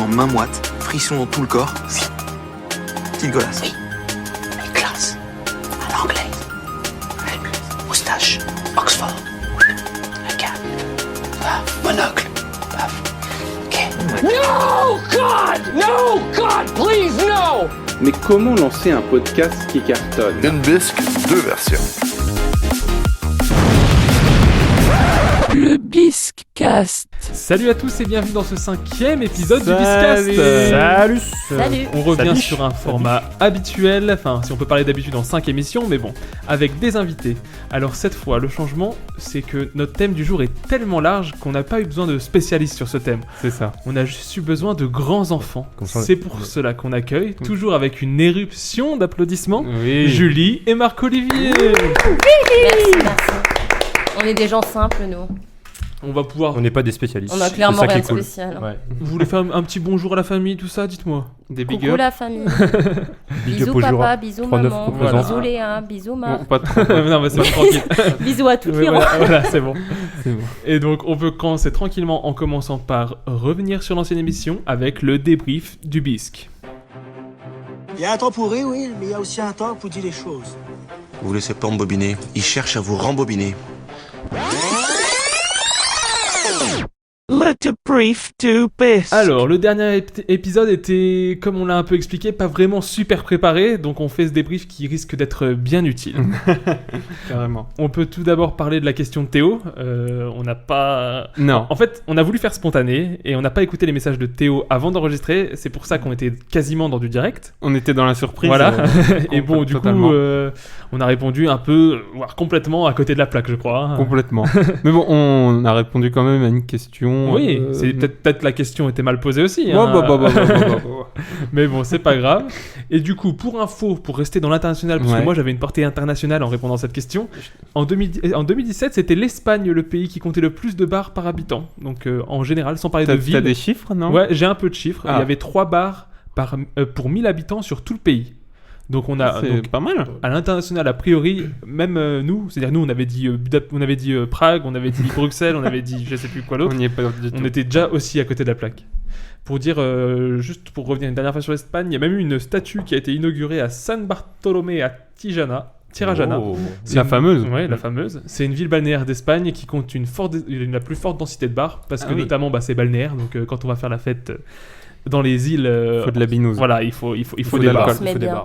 en main moite, frisson dans tout le corps. Petite golasse. Oui, mais classe. À l'anglaise. Moustache. Oxford. Regarde. Monocle. Ok. No, God! No, God, please, no! Mais comment lancer un podcast qui cartonne ? Une bisque, 2 versions. Le Biscast. Salut à tous et bienvenue dans ce 5e épisode du Salut. Biscast. Salut. On revient Salut. sur un format habituel, enfin si on peut parler d'habitude en 5 émissions, mais bon, avec des invités. Alors cette fois, le changement, c'est que notre thème du jour est tellement large qu'on n'a pas eu besoin de spécialistes sur ce thème. C'est ça. On a juste eu besoin de grands enfants. ça, C'est pour cela qu'on accueille, toujours avec une éruption d'applaudissements, Oui. Julie et Marc-Olivier. Merci. On est des gens simples, nous. On va pouvoir... On n'est pas des spécialistes. On a clairement C'est ça qui rien est de cool. spécial. Ouais. Vous voulez faire un petit bonjour à la famille, tout ça, dites-moi. Des big Coucou up. la famille. Big Bisous up au jour. papa, bisous 3-9 maman, représente. bisous Léa, bisous Bon, Marc, pas trop. Non mais c'est bon, tranquille. bisous à toutes Oui, les voilà, c'est bon. C'est bon. Et donc, on peut commencer tranquillement en commençant par revenir sur l'ancienne émission avec le débrief du bisque. Il y a un temps pour rire, oui, mais il y a aussi un temps pour dire les choses. Vous vous laissez pas embobiner, il cherche à vous rembobiner. Let the brief do best. Alors, le dernier épisode était, comme on l'a un peu expliqué, pas vraiment super préparé, donc on fait ce débrief qui risque d'être bien utile. Carrément. On peut tout d'abord parler de la question de Théo. On n'a pas... Non. En fait, on a voulu faire spontané, et on n'a pas écouté les messages de Théo avant d'enregistrer, c'est pour ça qu'on était quasiment dans du direct. On était dans la surprise. Voilà. Et bon, du totalement. coup, on a répondu un peu, voire complètement à côté de la plaque, je crois. hein. Complètement. Mais bon, on a répondu quand même à une question. Oui, c'est peut-être la question était mal posée aussi. Ouais, hein. bah. Mais bon, c'est pas grave. Et du coup, pour info, pour rester dans l'international, parce que Ouais. moi j'avais une portée internationale en répondant à cette question, en 2017, c'était l'Espagne le pays qui comptait le plus de bars par habitant. Donc en général, sans parler de T'as ville. des chiffres, non ? Ouais, j'ai un peu de chiffres. Ah. Il y avait 3 bars pour 1000 habitants sur tout le pays. Donc on a... C'est donc, pas mal. à l'international, a priori, même nous, c'est-à-dire nous, on avait dit Prague, on avait dit Bruxelles, on avait dit je sais plus quoi d'autre. On n'y est pas du tout. On était déjà aussi à côté de la plaque. Pour dire, juste pour revenir une dernière fois sur l'Espagne, il y a même eu une statue qui a été inaugurée à San Bartolomé à Tirana. Oh. C'est La une- fameuse. Ouais, la fameuse. C'est une ville balnéaire d'Espagne qui compte la plus forte densité de bars, parce que Ah oui. notamment c'est balnéaire, donc quand on va faire la fête dans les îles... Il faut de la binouse. Voilà, il faut faut des de bars. l'alcool. On se met bien.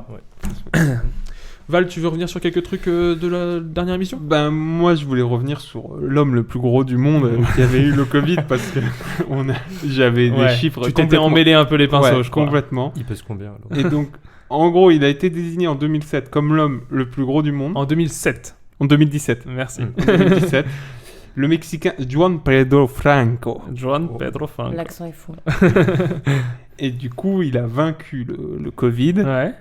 Val, tu veux revenir sur quelques trucs de la dernière émission ? Ben moi je voulais revenir sur l'homme le plus gros du monde qui avait eu le Covid parce que j'avais des Ouais, chiffres tu t'étais complètement- emmêlé un peu les pinceaux, Ouais, je crois. complètement. Il pèse combien alors Et donc en gros il a été désigné en 2007 comme l'homme le plus gros du monde. En 2007. En 2017. Merci. En 2017. Le Mexicain Juan Pedro Franco. Juan Pedro Franco. L'accent est fou. Et du coup il a vaincu le Covid. Ouais.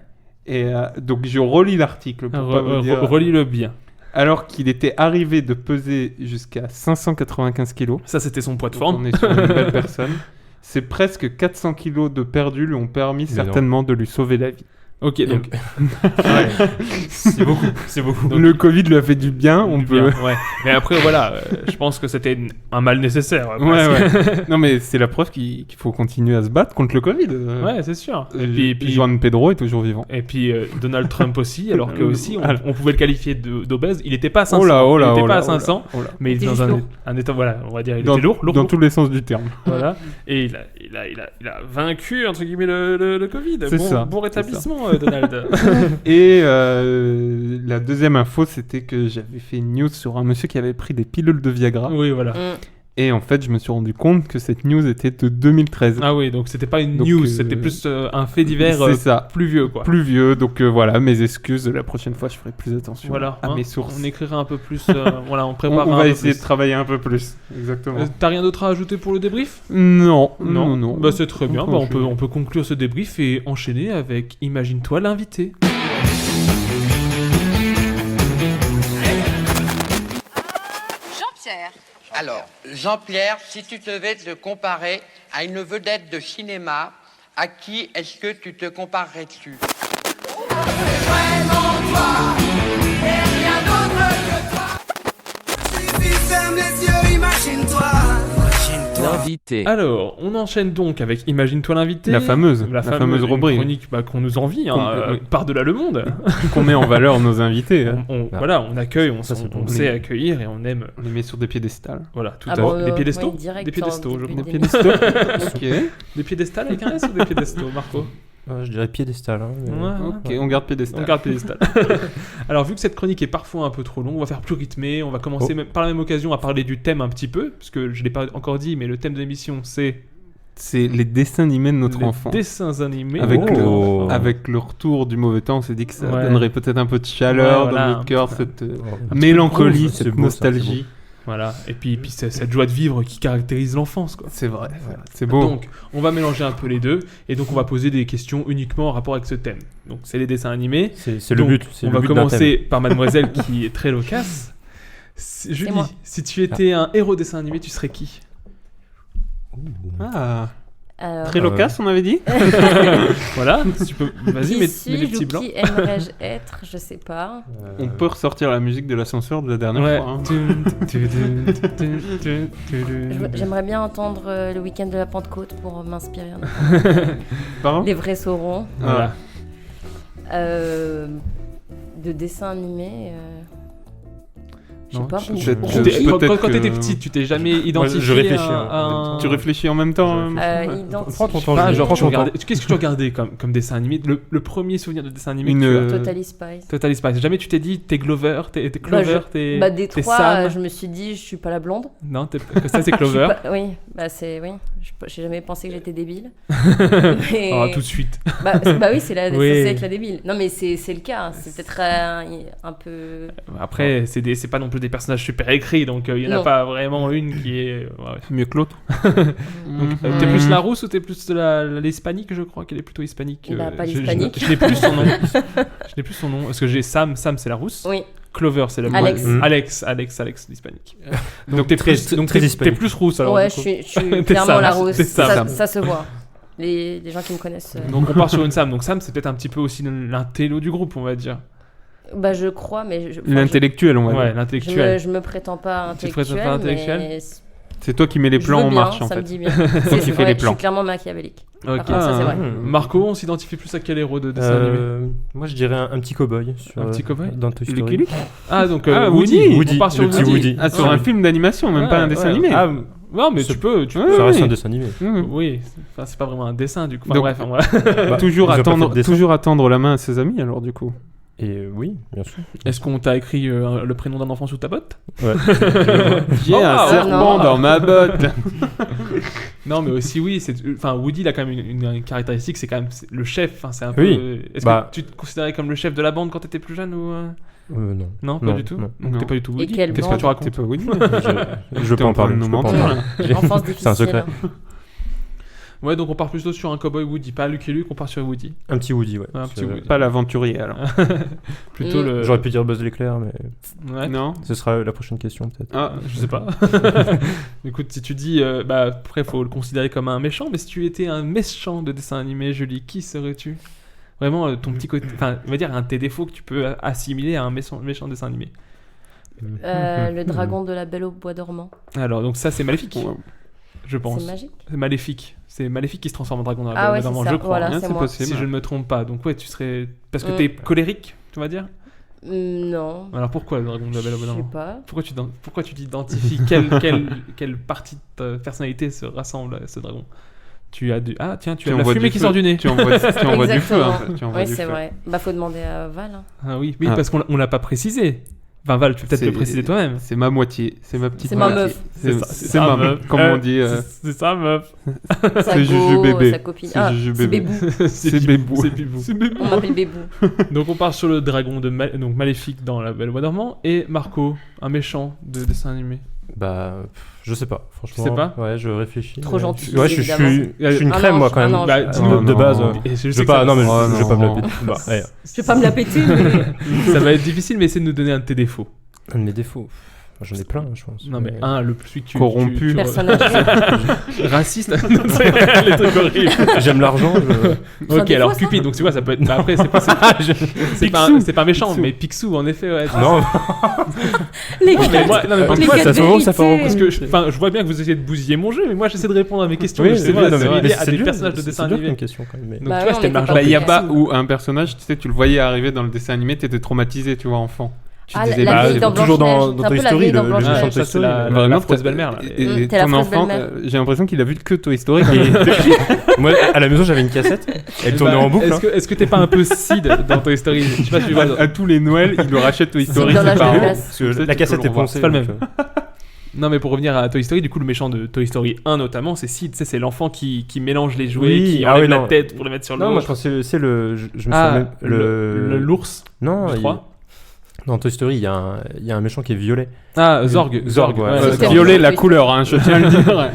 Et donc je relis l'article pour pas vous dire. Relis-le bien. Alors qu'il était arrivé de peser jusqu'à 595 kilos. Ça, c'était son poids de Donc, forme. on est sur une belle personne. C'est presque 400 kilos de perdu lui ont permis Mais certainement de lui sauver la vie. Ok, donc... Ouais. C'est beaucoup, c'est beaucoup. Donc, le Covid lui a fait du bien, on du peut... bien, ouais. Mais après, voilà, je pense que c'était un mal nécessaire. Ouais, presque. ouais. Non mais c'est la preuve qu'il faut continuer à se battre contre le Covid. Ouais, c'est sûr. Et puis Juan Pedro est toujours vivant. Et puis Donald Trump aussi, alors que aussi on pouvait le qualifier d'obèse. Il n'était pas à 500. Oh là, oh là, il n'était oh pas là, à 500, oh là. mais il était Il était dans juste un état, voilà, on va dire, il Dans, était lourd. dans tous les sens du terme. Voilà. Et il a vaincu, entre guillemets, le Covid. C'est ça, Bon c'est rétablissement, Donald. Et la deuxième info, c'était que j'avais fait une news sur un monsieur qui avait pris des pilules de Viagra. Oui, voilà. Et en fait, je me suis rendu compte que cette news était de 2013. Ah oui, donc c'était pas une Donc, news, c'était plus un fait divers c'est ça. plus vieux, quoi. Plus vieux, donc voilà, mes excuses. La prochaine fois, je ferai plus attention Voilà, à hein, mes sources. on écrira un peu plus, voilà, on On prépare un va peu essayer plus. de travailler un peu plus. Exactement. T'as rien d'autre à ajouter pour le débrief ? Non, non. Bah c'est très bien, bah, enchaîner. on peut conclure ce débrief et enchaîner avec Imagine-toi l'invité. Jean-Pierre. Alors, Jean-Pierre, si tu devais te comparer à une vedette de cinéma, à qui est-ce que tu te comparerais-tu ? Ferme les yeux, imagine-toi. L'invité. Alors, on enchaîne donc avec Imagine-toi l'invité. La fameuse une rubrique. chronique qu'on nous envie, Oui. par-delà le monde. Qu'on met en valeur nos invités. hein. Voilà, on accueille, on Ça, c'est bon. sait accueillir et on aime. On les met sur des piédestals. Voilà, tout Ah à bon, fait. Des piédestaux oui, direct, Des piédestaux, je depuis crois. le Des début. piédestaux. Ok. Des piédestals avec un S ou des piédestaux, Marco? Je dirais piédestal. Hein, mais- Ouais. Ok, on garde piédestal. On garde piédestal. Alors, vu que cette chronique est parfois un peu trop longue, on va faire plus rythmé. On va commencer par la même occasion à parler du thème un petit peu, parce que je l'ai pas encore dit, mais le thème de l'émission c'est C'est les dessins animés de notre les enfant. dessins animés. Avec, Oh. avec le retour du mauvais temps, on s'est dit que ça Ouais. donnerait peut-être un peu de chaleur Ouais, voilà, dans un notre cœur, petit cette peu mélancolie, c'est cette beau, ça, c'est nostalgie. Voilà. Et puis c'est cette joie de vivre qui caractérise l'enfance, quoi. C'est vrai, c'est beau. Donc, on va mélanger un peu les deux, et donc on va poser des questions uniquement en rapport avec ce thème. Donc, c'est les dessins animés. C'est le Donc, but. C'est on le va but d'un commencer par Mademoiselle qui est très loquace. Julie, moi. si tu étais un héros dessin animé, tu serais qui? Ah, Alors, très loquace, on avait dit. Voilà, si tu peux. Vas-y, qui mets des suis-je petits ou blancs. qui aimerais-je être? Je sais pas. On peut ressortir la musique de l'ascenseur de la dernière Ouais. fois. hein. J'aimerais bien entendre le week-end de la Pentecôte pour m'inspirer. Pardon Les vrais sauront. Voilà. De dessins animés. Je sais Non, pas. tu- je- pour- je- Quand peut-être t'étais que- petit, tu t'es jamais identifié je réfléchis, à un... Tu réfléchis en même temps. Prends ton temps. Pas, Julie, genre, prends tu ton regardais- temps. qu'est-ce que tu regardais comme dessin animé? Le premier souvenir de dessin animé Une, que tu as? Totally Spice. Totally Spice. Jamais tu t'es dit t'es Clover, t'es Clover, t'es Des t'es trois, Sam. je me suis dit, je suis pas la blonde. Non, que ça c'est Je suis Clover. pas- Oui, oui. J'ai jamais pensé que j'étais débile. Mais- Oh, tout de suite. Bah oui, c'est Oui. censé être la débile. Non, mais c'est le cas. C'est peut-être un peu. Après, c'est pas non plus des personnages super écrits, donc il y en a Non. pas vraiment une qui est. Ouais. Mieux que l'autre. Donc, t'es plus la rousse ou t'es plus l'hispanique? Je crois qu'elle est plutôt hispanique. Bah, pas je l'hispanique. n'ai plus son nom. Je n'ai plus son nom. Parce que j'ai Sam, c'est la rousse. Oui. Clover, c'est la Alex. blonde. Alex, l'hispanique. Donc t'es plus, très t'es hispanique. plus rousse alors. Ouais, du je coup. suis T'es clairement Sam, la rousse. t'es Sam. Ça se voit. Les gens qui me connaissent. Donc on part sur une Sam. Donc Sam, c'est peut-être un petit peu aussi l'intello du groupe, on va dire. Bah, je crois, mais. L'intellectuel, on va Ouais, dire. l'intellectuel. Je me prétends pas Tu te prétends pas intellectuel. intellectuel Mais C'est toi qui mets les je plans veux en bien, marche, en ça me fait. dit bien. toi qui fais les Je plans. suis clairement machiavélique. Ok. Par contre, ça, c'est vrai. Marco, on s'identifie plus à quel héros de dessin animé? Moi, je dirais un petit cow-boy. Un petit cow-boy Dans Toy Lucky Story. Luke Ah, donc Ah, Woody. Woody. On part sur Le petit Woody. Ah, sur un film d'animation, même pas un dessin animé. Ah, Non, mais C'est- tu peux. ça reste un dessin animé. Oui, enfin, c'est pas vraiment un dessin du coup. Enfin, Donc- bref, on va- Bah, toujours, ils ont pas fait de dessin. toujours attendre la main à ses amis, alors, du coup. Et oui, bien sûr. Est-ce qu'on t'a écrit le prénom d'un enfant sous ta botte? Ouais. J'ai un wow. serpent Non. dans ma botte. Non, mais aussi oui, enfin Woody il a quand même une caractéristique, c'est quand même le chef. Enfin, c'est un peu. Oui. Est-ce Bah. que tu te considérais comme le chef de la bande quand t'étais plus jeune ou Non. Non, pas Non, du tout. non. Donc Non. t'es pas du tout Woody. quelle Qu'est-ce que bande tu racontes? T'es pas Woody. Je peux en parler. nous je peux pas en mentir. parler. Enfance C'est un difficile. secret. Ouais, donc on part plutôt sur un cowboy Woody, pas Lucky Luke, on part sur Woody. Un petit Woody, ouais. Un petit C'est- Woody. Pas l'aventurier, alors. Plutôt le. J'aurais pu dire Buzz l'éclair, mais Ouais. Non. ce sera la prochaine question, peut-être. Ah, Je sais pas. Écoute, si tu dis, bah après faut le considérer comme un méchant, mais si tu étais un méchant de dessin animé, Julie, qui serais-tu? Vraiment ton petit côté, enfin, on va dire un de tes défauts que tu peux assimiler à un méchant dessin animé. Le dragon de la Belle au bois dormant. Alors donc ça c'est maléfique, ouais. je pense. C'est magique. C'est maléfique. C'est maléfique qui se transforme en dragon dans la Ah Belle ouais, au c'est Bois dormant, ça. je crois. Voilà, Hein, c'est c'est moi. possible. Si je ne me trompe pas. Donc ouais, tu serais parce que Mm. t'es colérique, tu vas dire. Non. Alors pourquoi le dragon de la Belle au Bois Je sais dormant? pas. Pourquoi tu t'identifies quelle partie de ta personnalité se rassemble à ce dragon? Tu as du ah tiens tu as de la envoies fumée du qui feu. sort du nez. Tu envoies du feu, Exactement. en fait. Tu envoies Oui, du c'est feu. vrai. Bah, faut demander à Val. Hein. Ah oui, Ah. parce qu'on l'a pas précisé. Enfin Val, tu peux peut-être C'est- le préciser toi-même. C'est ma moitié. C'est ma petite C'est ma moitié. meuf. C'est ma meuf. Comme on dit. C'est ça meuf. Sa Juju go, bébé. sa copine. C'est Ah, Juju c'est bébé. Bébou. C'est Bébou. C'est Bébou. On m'appelle Bébou. Donc on part sur le dragon donc maléfique dans la Belle au Bois dormant et Marco, un méchant de dessin animé. Bah, je sais pas, franchement. Tu sais pas Ouais, je réfléchis. Trop gentil, Ouais, je évidemment. suis une Un crème, ange, moi, quand un même. ange. Bah, dis-nous De base. Et je Je sais vais que pas, ça- non, mais Oh, je vais pas me non. la péter. Bah, Je vais pas me la péter, mais. ça va être difficile, mais essaie de nous donner un de tes défauts. Un de mes défauts. J'en ai plein, je pense. Non, mais celui que tu. Corrompu. Personne âgée. Raciste. Les trucs horribles. J'aime l'argent. Ok, des alors fois, ça Cupid, donc tu vois, ça peut être. Bah, après, c'est pas, c'est pas méchant, mais Picsou, en effet, ouais. Non, Les Mais moi, non, mais Encore les une fois, gars ça de se voit, ça fait vérité. parce que je vois bien que vous essayez de bousiller mon jeu, mais moi j'essaie de répondre à mes questions. oui, Je sais c'est pas, vrai, non, c'est mais lié à c'est des dur, personnages de dessin c'est dur animé. comme question quand même. mais- Donc Bah tu ouais, vois, c'était on était l'argent. pas Bah, Yaba Picsou. ou un personnage, tu sais, tu le voyais arriver dans le dessin animé, t'étais traumatisé, tu vois, enfant. Tu Ah, disais, la bah, vieille dans toujours dans Blanche-Neige. C'est un Toy peu la Story, vieille dans le Blanche-Neige. méchant de Toy Ça, c'est Story. la vraiment, affreuse belle-mère. Là. Et T'es la ton affreuse enfant, belle-mère. j'ai l'impression qu'il a vu que Toy Story quand il était petit. Moi, à la maison, j'avais une cassette. Elle tournait en boucle. Est-ce que t'es pas un peu Sid dans Toy Story? Je sais pas si tu vois. À tous les Noëls, il nous rachète Toy Story. dans ses l'âge de parents. glace. Parce que Comme ça, la tu cassette peux est le revoir. poncée. C'est pas le donc, même. Non, mais pour revenir à Toy Story, du coup, le méchant de Toy Story 1 notamment, c'est Sid. Tu sais, c'est l'enfant qui mélange les jouets, Oui, qui ah enlève oui, la non. tête pour le mettre sur Non, moi je l'autre. pense que c'est le. Je me souviens Ah, même. l'ours. Non, du il- 3. dans Toy Story, il y a un méchant qui est violet. Ah, Zorg. Zorg, ouais. C'est Violet, Toy la Story. couleur, hein, je tiens à le dire.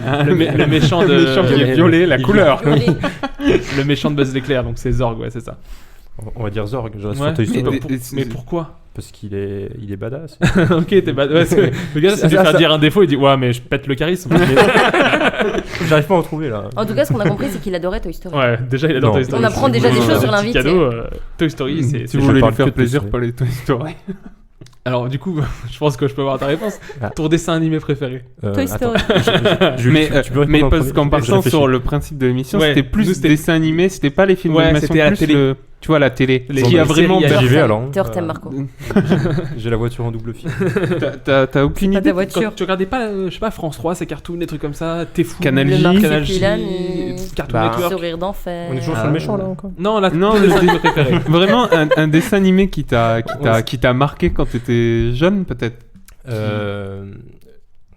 Le méchant Le méchant qui de. est violet, la couleur. Le méchant de Buzz l'éclair, donc c'est Zorg, ouais, c'est ça. On va dire Zorg, je reste Ouais. sur Toy Story. Mais pourquoi? Parce qu'il est badass. Ok, t'es bad. Ouais, le gars, c'est de lui faire dire un défaut, il dit ouais, mais je pète le charisme. J'arrive pas à en trouver là. En tout cas, ce qu'on a compris, c'est qu'il adorait Toy Story. Ouais, déjà il adore Non. Toy Story. On apprend déjà des choses sur l'invité. Cadeau, Toy Story, c'est. Si c'est vous chouette. voulez lui parle que faire de Toy plaisir, Story. pas les Toy Story. Alors du coup, je pense que je peux avoir ta réponse. Ah. Ton dessin animé préféré. Toy Attends. Story. Tu peux répondre Mais en parce premier qu'en Je partant réfléchis. sur le principe de l'émission, Ouais, c'était plus nous, c'était- dessin animé, c'était pas les films Ouais, d'animation, c'était à la plus télé. tu vois, la télé. Les- Qui a les vraiment séries, J'y vais alors. T'es hors thème, Marco. J'ai la voiture en double fil. T'as aucune Pas ta idée. voiture. Quand tu regardais pas, je sais pas, France 3, ces cartoons, des trucs comme ça, T'es fou. Canal Le J, Canal J, Marsupilami. Cartoon Bah, Network. Sourire d'enfer. On est toujours sur le méchant là encore. Non, là, Non, ton mais dessin je dis- animé préféré. Vraiment un dessin animé qui t'a marqué quand t'étais jeune, peut-être.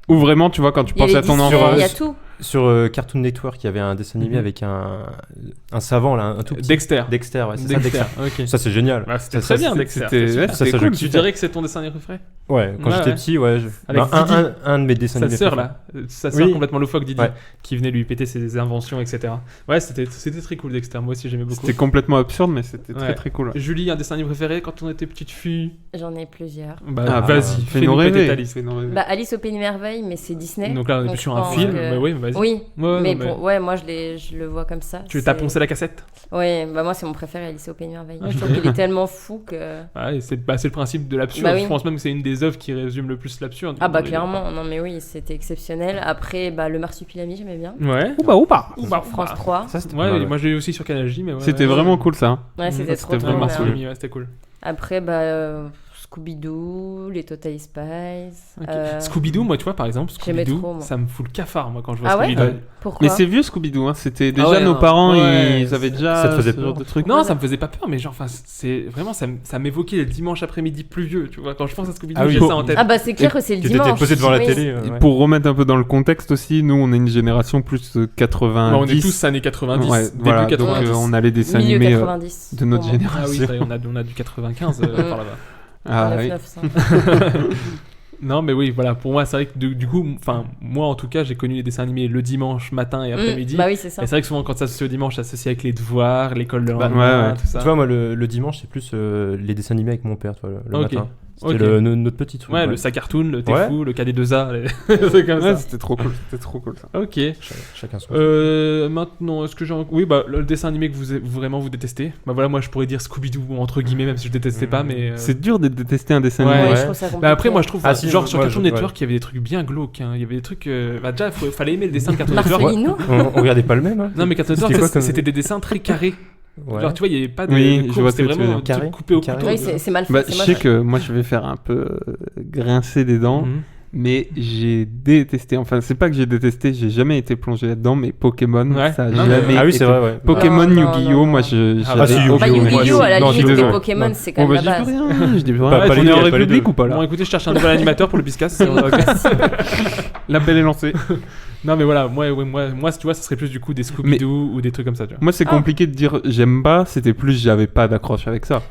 Ou vraiment, tu vois, quand tu Il y a penses les à ton Disney, enfance. il y a tout. Sur Cartoon Network, il y avait un dessin animé Mhm. avec un savant là, un tout petit. Dexter. Dexter, ouais, c'est ça, Dexter, Dexter. ok. Ça c'est génial. Bah, c'était Ça, très bien, c'est- Dexter. C'était c'était ouais, super. ça, c'était je cool. kiffe. Tu dirais que c'est ton dessin animé préféré? Ouais, quand Ouais, j'étais ouais. petit, ouais. Avec Bah, Didi. un de mes dessins Sa animés. sœur préférés. là, sa sœur Oui. complètement loufoque Didi, Ouais. qui venait lui péter ses inventions, etc. Ouais, c'était très cool Dexter. Moi aussi j'aimais beaucoup. C'était complètement absurde, mais c'était Ouais. très très cool. Julie, un dessin animé préféré quand on était petite fille? J'en ai plusieurs. Bah Ah, vas-y, fais-nous péter rêver. ta liste. fais-nous rêver. Bah, Alice au Pays des Merveilles, mais c'est Disney. Donc là on est plus je sur un pense film, que- mais oui, vas-y. Oui, Ouais, mais non, bon, ouais, moi je le vois comme ça. Tu t'as C'est- poncé la cassette? Ouais, bah moi c'est mon préféré, Alice au Pays des Merveilles. Ok. Je trouve qu'il est tellement fou que. Ouais, c'est le principe de l'absurde. Bah oui. Je pense même que c'est une des œuvres qui résume le plus l'absurde. Ah bah Dans les- clairement, non mais oui, c'était exceptionnel. Après, bah le Marsupilami, j'aimais bien. Ouais. Sur France 3. Ça, c'était Ouais, pas mal, moi je l'ai eu aussi sur Canal J, mais ouais. C'était ouais. vraiment cool ça. hein. Ouais, c'était c'était trop vraiment bien. cool. Ouais, c'était cool. Après, bah Scooby-Doo, les Total Spice. Ok. Scooby-Doo, moi tu vois par exemple, J'aimais Scooby-Doo, trop, moi. ça me fout le cafard moi quand je vois Ah ouais Scooby-Doo. Pourquoi Mais c'est vieux Scooby-Doo, hein. C'était déjà ouais, nos non. parents, Ouais, ils avaient déjà ça te faisait ce genre peur. de trucs. Non, ça me faisait pas peur, mais genre, enfin, c'est vraiment, ça m'évoquait le dimanche après-midi pluvieux, tu vois. Quand je pense à Scooby-Doo, Ah oui. j'ai ça en tête. Ah bah c'est clair que c'est le Que t'étais dimanche. posé devant la Oui. télé. Et ouais. pour remettre un peu dans le contexte aussi, nous on est une génération plus 90. Bah, on est tous années 90, Ouais, début voilà, 90. donc on a les dessins Milieu animés 90. de notre pour moi. Ah oui, génération. ça y est, on a du 95 par là-bas. Ah, oui. 9-9, ça. Non, mais oui, voilà, pour moi, c'est vrai que du coup, enfin, moi en tout cas, j'ai connu les dessins animés le dimanche matin et après-midi. Bah oui, c'est ça. Et c'est vrai que souvent, quand ça s'associe au dimanche, ça s'associe avec les devoirs, l'école le Bah, lendemain, ouais. tout ça. Tu vois, moi, le dimanche, c'est plus les dessins animés avec mon père, tu vois, le Ok. matin. C'était Ok. notre petit truc. Ouais, le sac cartoon, le T'es Ouais. fou, le KD2A, les trucs comme Ouais, ça. c'était trop cool, c'était trop cool ça. Ok. Chacun son. Maintenant, est-ce que j'ai... Oui, bah, le dessin animé que vraiment vous détestez. Bah voilà, moi je pourrais dire Scooby-Doo, entre guillemets, même si je détestais pas, mais... C'est dur de détester un dessin Ouais. animé. Ouais, Ouais. je trouve ça compliqué. Bah après, moi je trouve, Ah, si, genre sur moi, Cartoon je- Network, il y avait des trucs bien glauques. Hein. Il y avait des trucs... Bah déjà, fallait aimer le dessin de Cartoon Network. Marcelino On regardait pas le même. Hein. Non, mais Cartoon C'était Network, quoi comme- c'était des dessins très carrés. Ouais. Genre, tu vois, il y avait pas de, Oui, de je courbes, vois ce c'était que tu veux vraiment un dire. Carré, truc coupé au carré. couteau. Oui, c'est mal fait. Bah, c'est je moche. sais que moi je vais faire un peu grincer des dents, Mhm. mais j'ai détesté. Enfin, c'est pas que j'ai détesté, j'ai jamais été plongé là-dedans, mais Pokémon, Ouais. ça a Non, mais- jamais. Ah oui, été- c'est vrai, ouais. Pokémon, Non, non, Yu-Gi-Oh, non, moi non. je. Ah bah, j'avais si, Bah aucune- Yu-Gi-Oh, à la Non, limite, je suis des désolé. Pokémon, Non. c'est quand Oh, même bah, la je dis base. plus rien, je dis plus Pas rien. les On est deux, en pas les deux. République ou pas là Bon, écoutez, je cherche un nouvel animateur pour le Biscasse. L'appel est lancé. Non, mais voilà, moi, tu vois, ça serait plus du coup des Scooby-Doo ou des trucs comme ça, tu vois. Moi, c'est compliqué de dire j'aime pas, c'était plus j'avais pas d'accroche avec ça.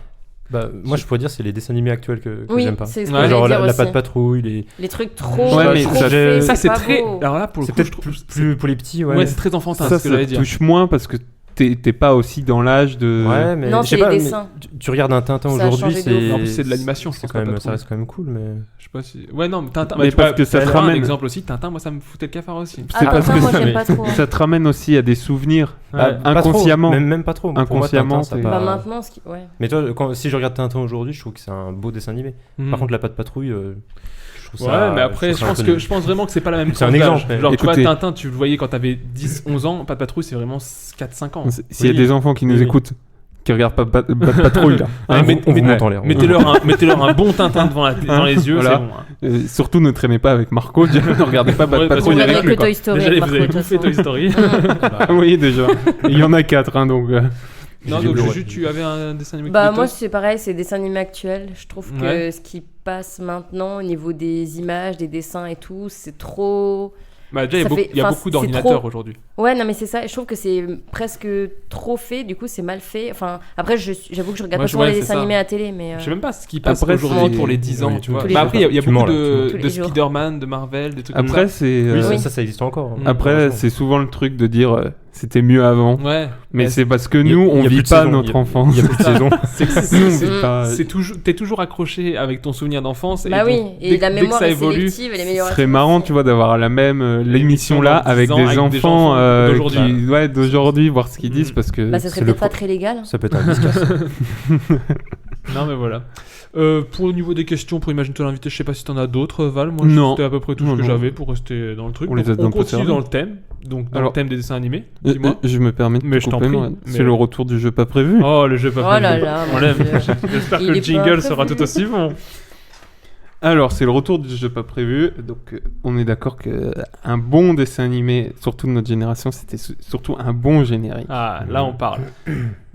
Bah, moi, je pourrais dire c'est les dessins animés actuels que Oui, j'aime pas. c'est ce que Ouais, j'allais Genre dire la aussi. patte patrouille, Les trucs trop. Ouais, mais trop ça- faits, Ça, c'est pas très. beau. Alors là, pour le c'est coup, je peut-être trouve. plus pour les petits, ouais. Ouais, c'est très enfantin, Ça, ce que j'allais dire. touche moins parce que t'es pas aussi dans l'âge de... Ouais, mais Non, je sais c'est pas, les mais dessins. tu regardes un Tintin Ça a aujourd'hui, changé de ouf. c'est... En plus, c'est de l'animation, je c'est pense, quand même, pas ça trop. reste quand même cool, mais... Je sais pas si. Ouais, non, mais Tintin. Mais parce que ça te Tintin, un ramène. exemple aussi, Tintin, moi ça me foutait le cafard aussi. C'est Ah, parce Tintin, que moi, ça- j'aime pas trop. ça te ramène aussi à des souvenirs. Ouais. Pas trop, inconsciemment. même pas trop. Pour moi, Inconsciemment, Tintin, ça t'es- a pas- Bah maintenant, ouais. Mais toi, si je regarde Tintin aujourd'hui, je trouve que c'est un beau dessin animé. Mhm. Par contre, la Patte Patrouille, je trouve Ouais, ça... mais après, je pense vraiment que c'est pas la même C'est un tranche d'âge. exemple, mais- Genre, tu Écoutez. vois, Tintin, tu le voyais quand t'avais 10, 11 ans. Pas de patrouille, c'est vraiment 4-5 ans. S'il y a Oui. des enfants qui nous Oui. écoutent, qui regardent pas Patrouille, là. Ouais, mais- on vous mais- monte en l'air. Mettez-leur un bon Tintin dans les yeux, Voilà. c'est bon. Hein. Surtout ne traînez pas avec Marco, ne regardez pas Ouais, parce Patrouille qu'on avec regarde lui. que quoi. Toy Story. Déjà, avec vous avez Marco, de bouffé toute Toy façon. Story. Oui, déjà. Il y en a 4, hein, donc... Non, J'ai donc Blu-ray. Juju, tu avais un dessin animé Bah que moi tu c'est pareil, c'est des dessins animés actuels. Je trouve que Ouais. ce qui passe maintenant au niveau des images, des dessins et tout, c'est trop... Bah, déjà, il y a ça beaucoup- fait- il y a enfin, beaucoup c'est d'ordinateurs trop. aujourd'hui. Ouais, non mais c'est ça, je trouve que c'est presque trop fait, du coup c'est mal fait. Enfin, après j'avoue que je regarde Moi, pas souvent ouais, les c'est dessins ça. animés à télé, mais... Je sais même pas ce qui passe Après, aujourd'hui c'est- pour les 10 ans, oui, tu vois. tous les Bah, jours. après, il y a Tu mens, beaucoup là, de tous les jours. Spider-Man, de Marvel, des trucs comme Après, ça. c'est... Oui, Oui. ça existe encore. hein. Après, Heureusement. c'est souvent le truc de dire c'était mieux avant. Ouais. Mais Ouais, c'est parce que il y a- nous, il y on a vit plus de pas saison, notre enfance. Il y a plus de saison. C'est que Nous, on c'est- vit pas. t'es toujours accroché avec ton souvenir d'enfance. Bah et oui, donc, et la dès que mémoire ça est évolue, sélective, elle est Ce meilleure. serait marrant, tu vois, d'avoir la même l'émission là dans 10 avec ans, des avec des enfants enfants d'aujourd'hui. d'aujourd'hui, voir ce qu'ils disent Mhm. parce que Bah ça serait c'est peut-être le pas pro- très légal. Ça peut être un disque. Non, mais voilà. Pour le niveau des questions, pour Imagine-toi l'invité, je sais pas si t'en as d'autres, Val. Moi, Non. c'était à peu près tout Non, ce que non. j'avais pour rester dans le truc. On les Donc, a un peu continue servis. dans le thème. Donc, dans Alors- le thème des dessins animés. Dis-moi. je me permets de Mais te je t'en couper, prie, moi. mais- C'est le retour du jeu pas prévu. Oh, le jeu pas Oh là prévu. là, On mon l'aime. Dieu. J'espère que Il le est pas jingle sera prévu. tout aussi bon. Alors, c'est le retour du jeu pas prévu. Donc, on est d'accord que un bon dessin animé, surtout de notre génération, c'était surtout un bon générique. Ah, là, on parle.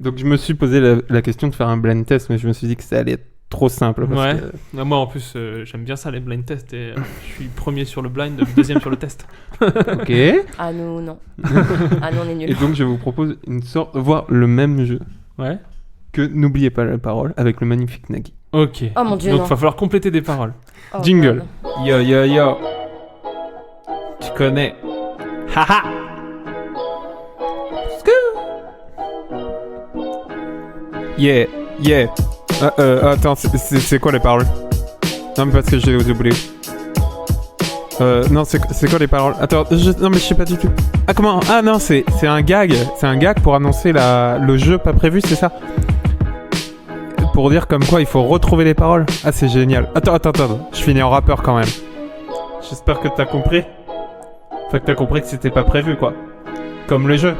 Donc, je me suis posé la question de faire un blind test, mais je me suis dit que ça allait être trop simple. Parce Ouais. que- Ah, moi, en plus, j'aime bien ça, les blind tests. Et je suis premier sur le blind, deuxième sur le test. Ok. Ah nous non. Ah nous on est Et nuls. donc, je vous propose une sorte, voir le même jeu Ouais. que N'oubliez pas la parole avec le magnifique Nagui. Ok. Oh mon Dieu, Donc, non. va falloir compléter des paroles. Oh, Jingle. pardon. Yo yo yo. Tu connais. Haha. Yeah, yeah. Attends, c'est quoi les paroles? Non, mais parce que j'ai oublié. Non, c'est quoi les paroles? Attends, non, mais je sais pas du tout. Ah, comment? Ah, non, c'est un gag. C'est un gag pour annoncer le jeu pas prévu, c'est ça? Pour dire comme quoi il faut retrouver les paroles. Ah, c'est génial. Attends. Je finis en rappeur quand même. J'espère que t'as compris. Enfin, que t'as compris que c'était pas prévu, quoi. Comme le jeu.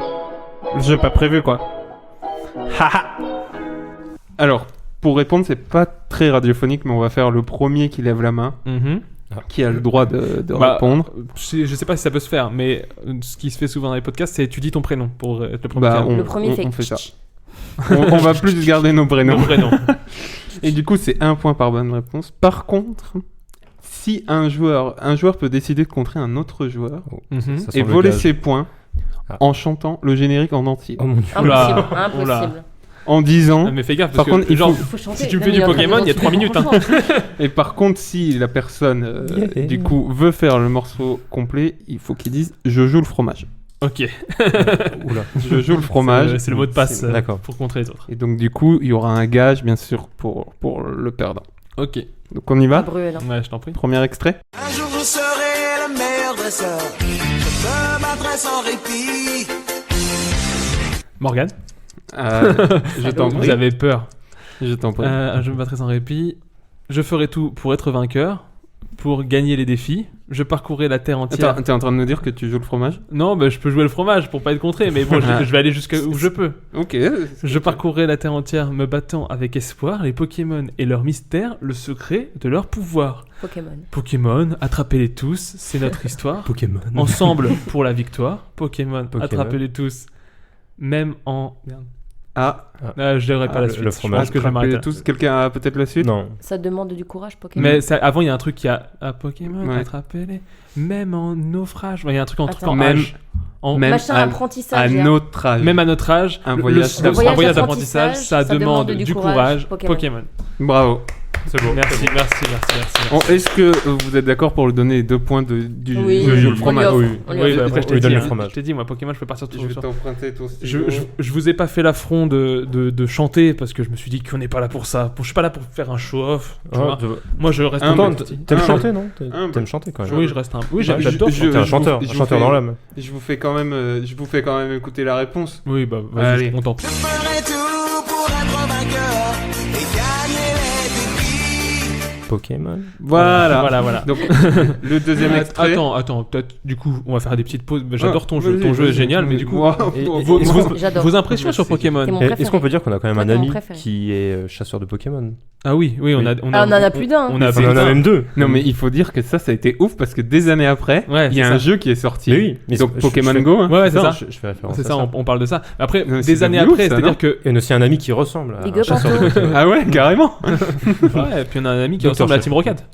Le jeu pas prévu, quoi. Haha. Alors, pour répondre, c'est pas très radiophonique, mais on va faire le premier qui lève la main, qui a le droit de Bah, répondre. Je sais pas si ça peut se faire, mais ce qui se fait souvent dans les podcasts, c'est tu dis ton prénom pour être le premier. Bah, qui a- Le premier fait. on fait ça. on va plus garder nos prénoms. Ton prénom. Et du coup, c'est 1 point par bonne réponse. Par contre, si un joueur peut décider de contrer un autre joueur Mhm. Ça sent et le voler gage. ses points Ah. en chantant le générique en entier, Oh mon dieu. Impossible, Oula. impossible. en disant. Ah, mais fais gaffe, Par parce que contre, il genre, faut- Faut chanter. si tu me Non, fais mais du il est en train de Pokémon, il y a 3 minutes. Hein. Et par contre, si la personne, du coup, veut faire le morceau complet, il faut qu'il dise je joue le fromage. Ok. Oula. Je joue le fromage. C'est le mot de passe C'est- D'accord. pour contrer les autres. Et donc, du coup, il y aura un gage, bien sûr, pour le perdant. Ok. Donc, on y va. Bruel. Ouais, je t'en prie. Premier extrait. Un jour vous serez le meilleur dresseur. Je me battrai sans répit. Morgane, Je t'en vous prie. avez peur. Je t'en prie. Je me battrai sans répit. Je ferai tout pour être vainqueur, pour gagner les défis. Je parcourrai la terre entière. Attends, t'es en train de nous dire que tu joues le fromage? Non, bah, je peux jouer le fromage pour pas être contré, mais bon, Ah. je vais aller jusqu'à où je peux. Ok. Je parcourrai la terre entière, me battant avec espoir les Pokémon et leur mystère, le secret de leur pouvoir. Pokémon. Pokémon, attrapez-les tous, c'est notre histoire. Pokémon. Ensemble pour la victoire. Pokémon, Pokémon. attrapez-les tous. Même en... Merde. Ah, Je n'aurai pas la le suite. Je fromage. pense que je vais m'arrêter là. tous. Quelqu'un a peut-être la suite? Non. Ça demande du courage, Pokémon. Mais avant, il y a un truc qui a... Pokémon, Ouais. attrapez-les. Même en naufrage. Ouais, il y a un truc en, Attends. en Même- âge. En- même Machin à apprentissage. À hein. notre âge. Même à notre âge, Un voyage un d'apprentissage. voyage d'apprentissage, ça demande du courage. Pokémon. Pokémon. Bravo. C'est beau. Merci. Est-ce que vous êtes d'accord pour lui donner les 2 points du Oui, jeu on le fromage? lui offre, Oui. on lui Oui, offre. bah après, je On t'ai lui donne dit, le hein, fromage. je t'ai dit, moi, Pokémon, je peux partir tout Je vais seul. t'emprunter ton Je stylo. vous ai pas fait l'affront de chanter parce que je me suis dit qu'on n'est pas là pour ça. Je suis pas là pour faire un show-off. tu vois. Moi, je reste Humble. un Attends, petit. t'aimes chanter, non Humble. T'aimes chanter quand même. Oui, je reste un. Oui, Bah, j'adore. je- T'es un je chanteur, vous- un je chanteur vous dans fais- l'âme. Je vous fais quand même écouter la réponse. Oui, bah, vas-y, Allez. je suis content. Je ferai tout pour être vainqueur et gagner les défis. Pokémon. Voilà. Donc, le deuxième extrait. Attends, peut-être, du coup, on va faire des petites pauses. J'adore ton jeu. Ton jeu est génial, mais du coup, J'adore. vos impressions Merci. sur Pokémon. C'est mon Est-ce préféré. qu'on peut dire qu'on a quand même Toi, un t'es mon ami préféré. qui est chasseur de Pokémon? Ah oui, on a. Ah, on en a plus d'un. On a On en a même 2. Non, mais il faut dire que ça a été ouf parce que des années après, Ouais, il y a c'est un ça. jeu qui est sorti. Mais oui, mais Donc je Pokémon fais- Go. Hein. Ouais, c'est ça. Je fais référence C'est à ça, ça. on parle de ça. Après, Non, des c'est années devenu ouf, après, ça, c'est-à-dire non que. Et aussi un ami qui ressemble à Big un up, chasseur de Anto. Pokémon. Ah ouais, carrément. Ouais, et puis on a un ami qui Docteur ressemble à Chef. Team Rocket.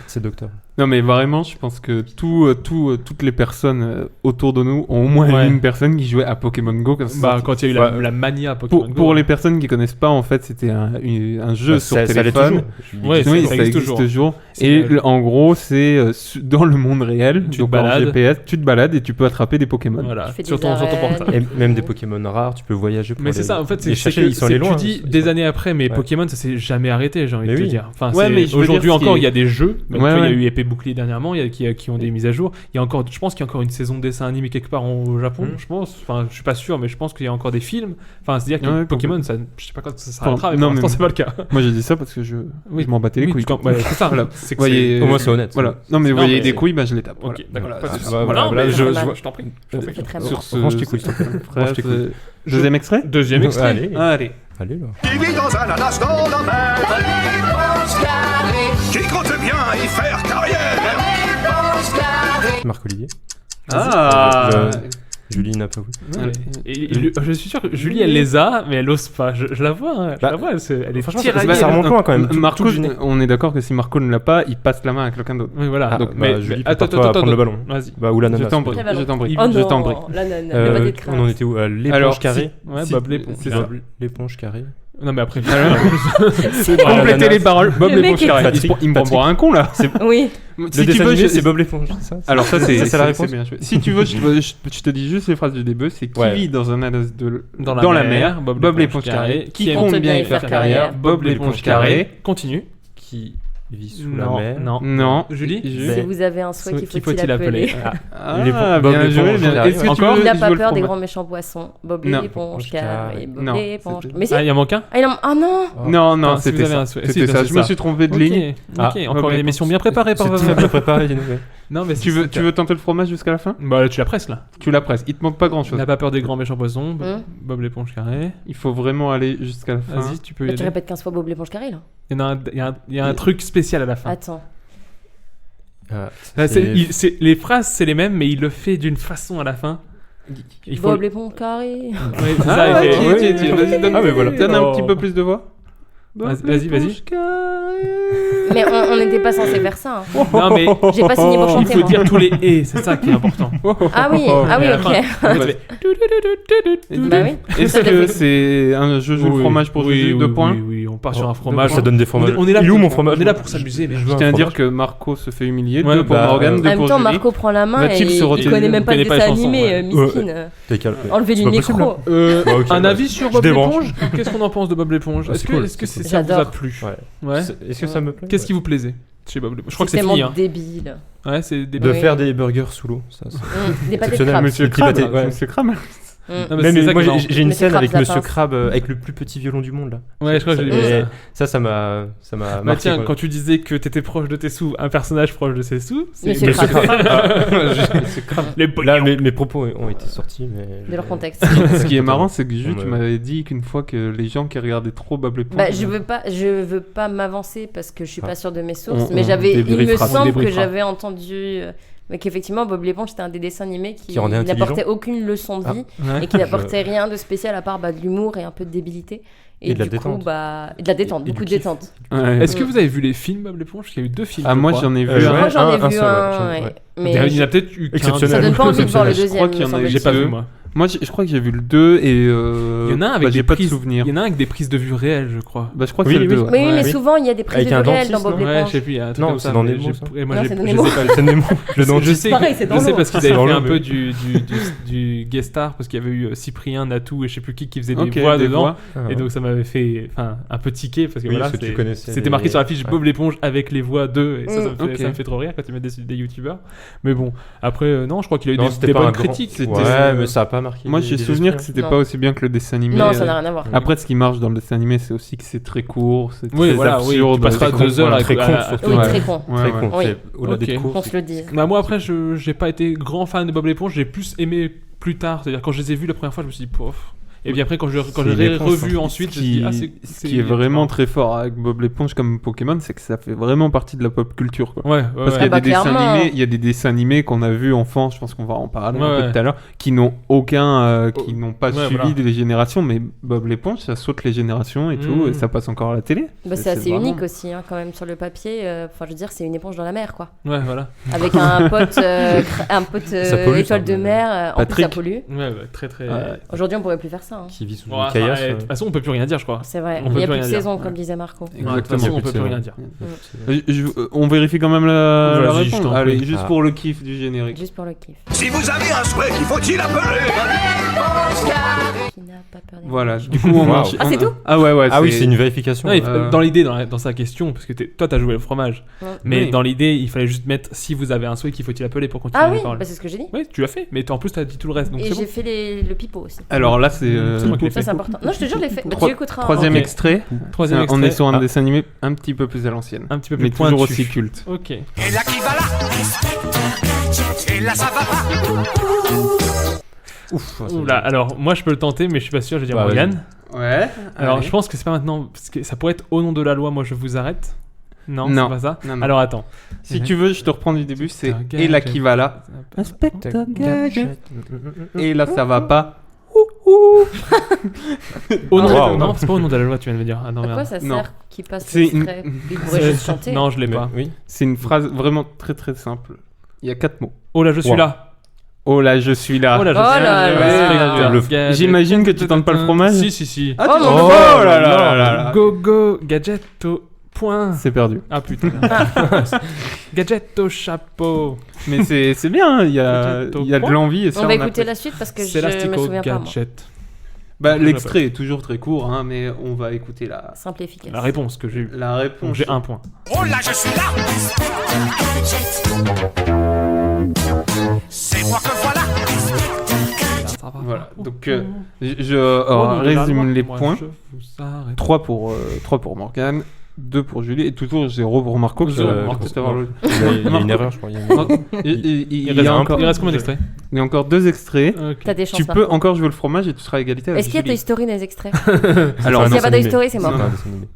C'est docteur. Non, mais vraiment, je pense que toutes les personnes autour de nous ont au moins Ouais. une personne qui jouait à Pokémon Go. Bah, quand il y a eu la mania Pokémon Go. Pour les personnes qui connaissent pas, en fait, c'était un jeu sur Ça l'est téléphone. toujours. Ouais, Oui, ça ça existe existe toujours. toujours. C'est Et vrai. en gros, c'est dans le monde réel, Tu te donc en balades. GPS, tu te balades et tu peux attraper des Pokémon. Voilà, Tu fais sur des ton arènes. portable. Et même des Pokémon rares, tu peux voyager pour Mais c'est les- ça, en fait, les c'est chercher, que ils sont allés loin. tu dis Ils des sont- années après, mais Ouais. Pokémon, ça s'est jamais arrêté, j'ai envie Mais de te oui. dire. Enfin, Ouais, c'est- mais je veux aujourd'hui dire, ce qui encore, est- il y a des jeux. Donc, Ouais, tu vois, il y a ouais. eu Épée Bouclier dernièrement, qui ont des mises à jour. Il y a encore, je pense qu'il y a encore une saison de dessin animé quelque part au Japon, je pense. Enfin, je suis pas sûr, mais je pense qu'il y a encore des films. Enfin, c'est-à-dire que Ouais, Pokémon, ça, je sais pas quand ça s'arrêtera, mais non, pour l'instant, mais- c'est pas le cas. Moi, j'ai dit ça parce que je m'en battais les Oui, couilles. ouais, c'est ça. Voilà. C'est que Voyez, c'est- Au moins, c'est honnête. Voilà. Non, mais vous Non, voyez mais des c'est- couilles, bah je les tape. Ok, Voilà. d'accord. Pas de soucis. bah, Voilà, voilà, mais je- je t'en prie. C'est très bon. Sur ce Range tes couilles, s'il te plaît. Range tes couilles. Deuxième extrait. Deuxième extrait. Allez, Allez. allez là. Qui vit dans un ananas dans la mer. Qui compte bien y faire carrière. Marc-Olivier. Ah. Julie n'a pas voulu. Je suis sûr que Julie, elle les a, mais elle ose pas. Je la vois, hein. Je Bah, la vois, elle est franchement, tiraillée. ça remonte loin quand même. Tout- Marco, tout gêné. on est d'accord que si Marco ne l'a pas, il passe la main à quelqu'un d'autre. Oui, voilà. Ah, Donc, bah, mais Julie, attends, prépare-toi à prendre le ballon. Vas-y. Bah, ou l'ananas. Je t'en prie. Très ballon. Je t'en prie. Oh Je t'en prie. non, la nana, le pâté de On en crâne. était où? Alors, L'éponge carrée. Ouais, Si- Bob l'éponge. c'est ça. L'éponge carrée. Non, mais après. Complétez les paroles. Bob Le l'éponge mec est- carrée. Il me prend pour un con là. Oui. Si Le tu dessin veux, animé, je- c'est Bob l'éponge, c'est ça? Alors ça c'est la réponse. bien joué. Si tu veux, je te dis juste les phrases du début. C'est qui Ouais. vit dans un ananas Dans dans la la mer. Bob l'éponge carrée. Qui compte bien y faire carrière. Bob l'éponge carrée. Continue. Qui vit sous Non, la mer. non. Non. Julie Si vous avez un souhait, Qui faut-il appeler? Ah, Bob bien l'éponge joué. Bien. carrée. Est-ce que tu Encore veux Il n'a jouer pas le peur des fromage grands méchants poissons. Bob Non. l'éponge carré. Bob Non, l'éponge. c'était- Mais si. Ah, il y en manque un Ah non. Non, non, Attends, si c'était vous avez ça. un souhait. C'était Si, ça. c'est Je me ça. suis trompé de Ok, ligne. ok. Encore Bob une émission bien l'éponge. préparée par C'est votre très bien préparé, dis-nous. Non, mais Tu veux tenter le fromage jusqu'à la fin? Bah, là, tu la presses là. Tu la presses. Il te manque pas grand Il chose. n'a pas peur des grands méchants poissons. Hum. Bob l'éponge carré. Il faut vraiment aller jusqu'à la fin. Vas-y, tu peux y Bah, tu aller. répètes 15 fois Bob l'éponge carré là. Il y en a il y a un truc spécial à la fin. Attends. Là, les phrases, c'est les mêmes, mais il le fait d'une façon à la fin. Il faut. Bob l'éponge carré. Ouais, c'est ça, Ah, il fait- vas-y, donne Ah, mais voilà. donne un Oh. petit peu plus de voix. Vas-y. Mais on n'était pas censé faire ça. hein. Non, mais J'ai pas signé pour il chanter faut moi. dire tous les et, c'est ça qui est important. Ah oui, Et à la ok. fin, tu fais- Bah oui. Est-ce Ça, que fait- c'est un jeu le Oui, fromage pour oui, Juju? oui, 2 points. Oui, on part sur un Ah, fromage. ça donne des fromages. On est là Il est pour- où mon fromage? On est là pour s'amuser, mais Je tiens à dire que Marco se fait humilier. Ouais, 2 pour bah, Morgane, En 2 même pour temps, Julie. Marco prend la main et Va-t-il se il retirer connaît même pas le connaît pas les dessin chansons, animé, ouais. miskin. T'es calme. Enlevez-lui le C'est pas micro. possible, Bah, ok, un bah, avis sur je Bob débranche. l'éponge. Qu'est-ce qu'on en pense de Bob l'éponge? Ah, Est-ce c'est que, cool, est-ce que c'est ça vous a J'adore. plu? Ouais. Ouais. Est-ce que ça me plaît? Qu'est-ce qui vous plaisait chez Bob l'éponge? Je crois que c'est tellement fini. Hein. débile. Ouais, c'est des. De Oui. faire des burgers sous l'eau, ça. c'est- Des pâtés de Exceptionnel, crabe. monsieur. Monsieur Crabbe. Petit pâté, ouais. Monsieur Crabbe. Non, mais Même, c'est ça moi qui est marrant. j'ai une Monsieur scène avec Krabs Monsieur Lapin. Crabbe avec le plus petit violon du monde là. Ouais, je crois que j'ai vu Et ça. ça m'a Bah marqué. tiens, quoi. quand tu disais que t'étais proche de tes sous, un personnage proche de ses sous, c'est Monsieur Monsieur Krabs. Crabbe. les Là, mes propos ont été sortis, mais De leur contexte. Ce qui est marrant, c'est que Juju, On tu me- m'avais dit qu'une fois que les gens qui regardaient trop Bob l'éponge. Bah, je veux pas m'avancer parce que je suis pas sûre de mes sources, On- mais on il me débriefera, on semble que débriefera. j'avais entendu mais qu'effectivement Bob l'éponge c'était un des dessins animés qui rendait intelligent. n'apportait aucune leçon de vie Ouais. et qui n'apportait rien de spécial à part de l'humour et un peu de débilité Et de la du coup détente. et de la détente, Et beaucoup du de kiff. détente. Ouais. Est-ce que vous avez vu les films Bob l'éponge? Parce qu'il y a eu 2 films. Ah, je moi crois. j'en ai vu Ouais. un. Moi j'en ai un vu seul, un, ouais. ouais. mais Il y en a peut-être eu qu'un. Exceptionnel. ça donne pas envie de voir le Je deuxième. crois qu'il y en me a eu J'ai semble-t-il. pas vu deux. moi. Moi, je crois que j'ai vu le 2 et Il y en a un avec j'ai des pas de prises. souvenir. Il y en a un avec des prises de vue réelles, je crois. Bah, je crois que Oui, c'est le oui, 2. oui. Oui, mais Ouais. souvent il y a des prises Avec de un vue réelles dans dentiste, Bob non Ouais, l'éponge. je sais plus, il y a un truc Non, comme c'est ça. dans mais Nemo, j'ai- ça. et moi, Non, j'ai- c'est dans je Nemo. sais pas. C'est Nemo, le Je dentiste. sais, Pareil, c'est dans je sais l'eau. parce qu'ils C'est avaient dans fait l'eau, un mais- peu du guest star parce qu'il y avait eu Cyprien, Natou et je sais plus qui faisait des Ok, voix des dedans. voix. Et donc ça m'avait fait un peu tiquer parce que Oui, voilà, parce que tu connaissais c'était les- marqué sur la fiche Ouais. Bob l'éponge avec les voix d'eux et ça me fait, Ok. ça me fait trop rire quand ils mettent des youtubeurs. Mais bon, après non, je crois qu'il a eu Non, des c'était pas bonnes un grand- critiques. Ouais, mais ça a pas marqué. Moi, les- j'ai les souvenir que esprits, c'était Non. pas aussi bien que le dessin animé. Non, ça n'a rien à voir. Après, ce qui marche dans le dessin animé, c'est aussi que c'est très court, c'est Oui, très voilà, oui, absurde. tu passeras c'est 2 heures voilà, avec très con, surtout. Oui, Ouais. très con. Ouais, Très ouais. con. Oui. C'est au-delà Ok. d'être court. Qu'on se le dise. Bah moi après j'ai pas été grand fan de Bob l'éponge, j'ai plus aimé plus tard, c'est-à-dire quand je les ai vus la première fois je me suis dit pof. Et puis après quand j'ai une éponge, revu hein. ensuite, je Ce me suis dit qui, ah ce qui est vraiment très fort avec Bob l'éponge comme Pokémon, c'est que ça fait vraiment partie de la pop culture. Quoi. Ouais, Parce qu'il y Ah a bah, des dessins clairement. animés, il y a des dessins animés qu'on a vus enfants, je pense qu'on va en parler Ouais, un peu ouais. tout à l'heure, qui n'ont qui n'ont pas Ouais, suivi voilà. les générations, mais Bob l'éponge, ça saute les générations et tout, et ça passe encore à la télé. Bah, c'est assez vraiment- unique aussi, hein, quand même, sur le papier. Enfin, je veux dire, c'est une éponge dans la mer, quoi. Ouais, voilà. Avec un pote, Ça pollue, ça, étoile de mais- mer. En plus, Patrick. ça pollue. Ouais, très très Aujourd'hui, on pourrait plus faire ça. hein. Qui vit sous Ouais, une caillasse. de toute façon, on peut plus rien dire, je crois. C'est vrai. On Il peut n'y a plus plus de rien dire. saison, comme disait Marco. Ouais, de toute façon, on peut plus rien dire. On vérifie quand même la Vas-y, je réponse. t'en Allez, prie. juste Ah. pour le kiff du générique. Juste pour le kiff. Si vous avez un souhait, qu'il faut-il appeler? Qui n'a pas peur des Voilà, du coup on Waouh. marche. Ah, c'est tout Ah ouais, Ah oui, c'est une vérification. Non, Euh. dans l'idée, dans sa question, parce que toi t'as joué le fromage, Ouais. mais Oui. dans l'idée, il fallait juste mettre si vous avez un souhait, qu'il faut-il appeler pour continuer Ah les oui, paroles. bah, c'est ce que j'ai dit. Oui, tu l'as fait, mais en plus t'as dit tout le reste, donc Et c'est j'ai bon. fait le pipeau aussi. Alors là, c'est C'est moi qui l'ai Ça, fait. c'est important. Non, je te jure, je l'ai fait. Bah, Trois- tu écouteras. troisième Ok. extrait. Troisième On est extrait. sur un Ah, dessin animé un petit peu plus à l'ancienne, un petit peu mais plus toujours pointu. aussi culte. Ok. Et là qui va là? Et là ça va pas? Ouf. Oula, alors moi je peux le tenter, mais je suis pas sûr, je vais dire Bah, Morgane. Ouais. Alors je pense que c'est pas maintenant, parce que ça pourrait être au nom de la loi, moi je vous arrête. Non, Non. c'est pas ça. Non, non. Alors attends. Si tu veux, je te reprends du début. C'est un et là gadget. qui va là. Inspecteur Gadget. Et là, ça va pas. Au nom Wow. Non, c'est pas au nom de la loi, tu viens de me dire. Ah non, À quoi merde. ça Non. sert qu'il passe C'est l'extrait une- Il pourrait juste chanter. Non, je l'ai pas. Oui. C'est une phrase vraiment très très simple. Il y a 4 mots. Oh là, je suis Wow. là. Oh là, je suis là. Oh là, je Oh suis là là. Inspecteur Gadget. J'imagine que tu tentes pas le fromage. Si, si, si. Ah, Oh tu- mon oh Dieu. là là là là. Go go gadgetto point. C'est perdu. Ah putain. Gadgetto chapeau. Mais c'est bien, il y a de l'envie et ça On va a écouter pas- la suite parce que C'est je me l'astico souviens pas. Moi. gadget. Bah, l'extrait est toujours très court, hein, mais on va écouter Simple et efficace. La réponse que j'ai eue. la Donc réponse. j'ai un point. Oh là je suis là! C'est moi que voilà! Voilà, donc je Au nom de la résume loi, les moi, points. je vous arrête. 3 pour Morgane, 2 pour Julie et toujours 0 pour Marco. qui Zéro va pour Marco. peut-être avoir le- Il y a une erreur, je crois. Il reste combien d'extraits Il y a encore 2 extraits. Ok. T'as des chances. Tu peux Marco. encore jouer le fromage et tu seras à égalité avec Est-ce qu'il y a Toy Julie. Story dans les extraits Alors, S'il n'y a non, pas Toy Story, c'est mort. pas un dessin animé.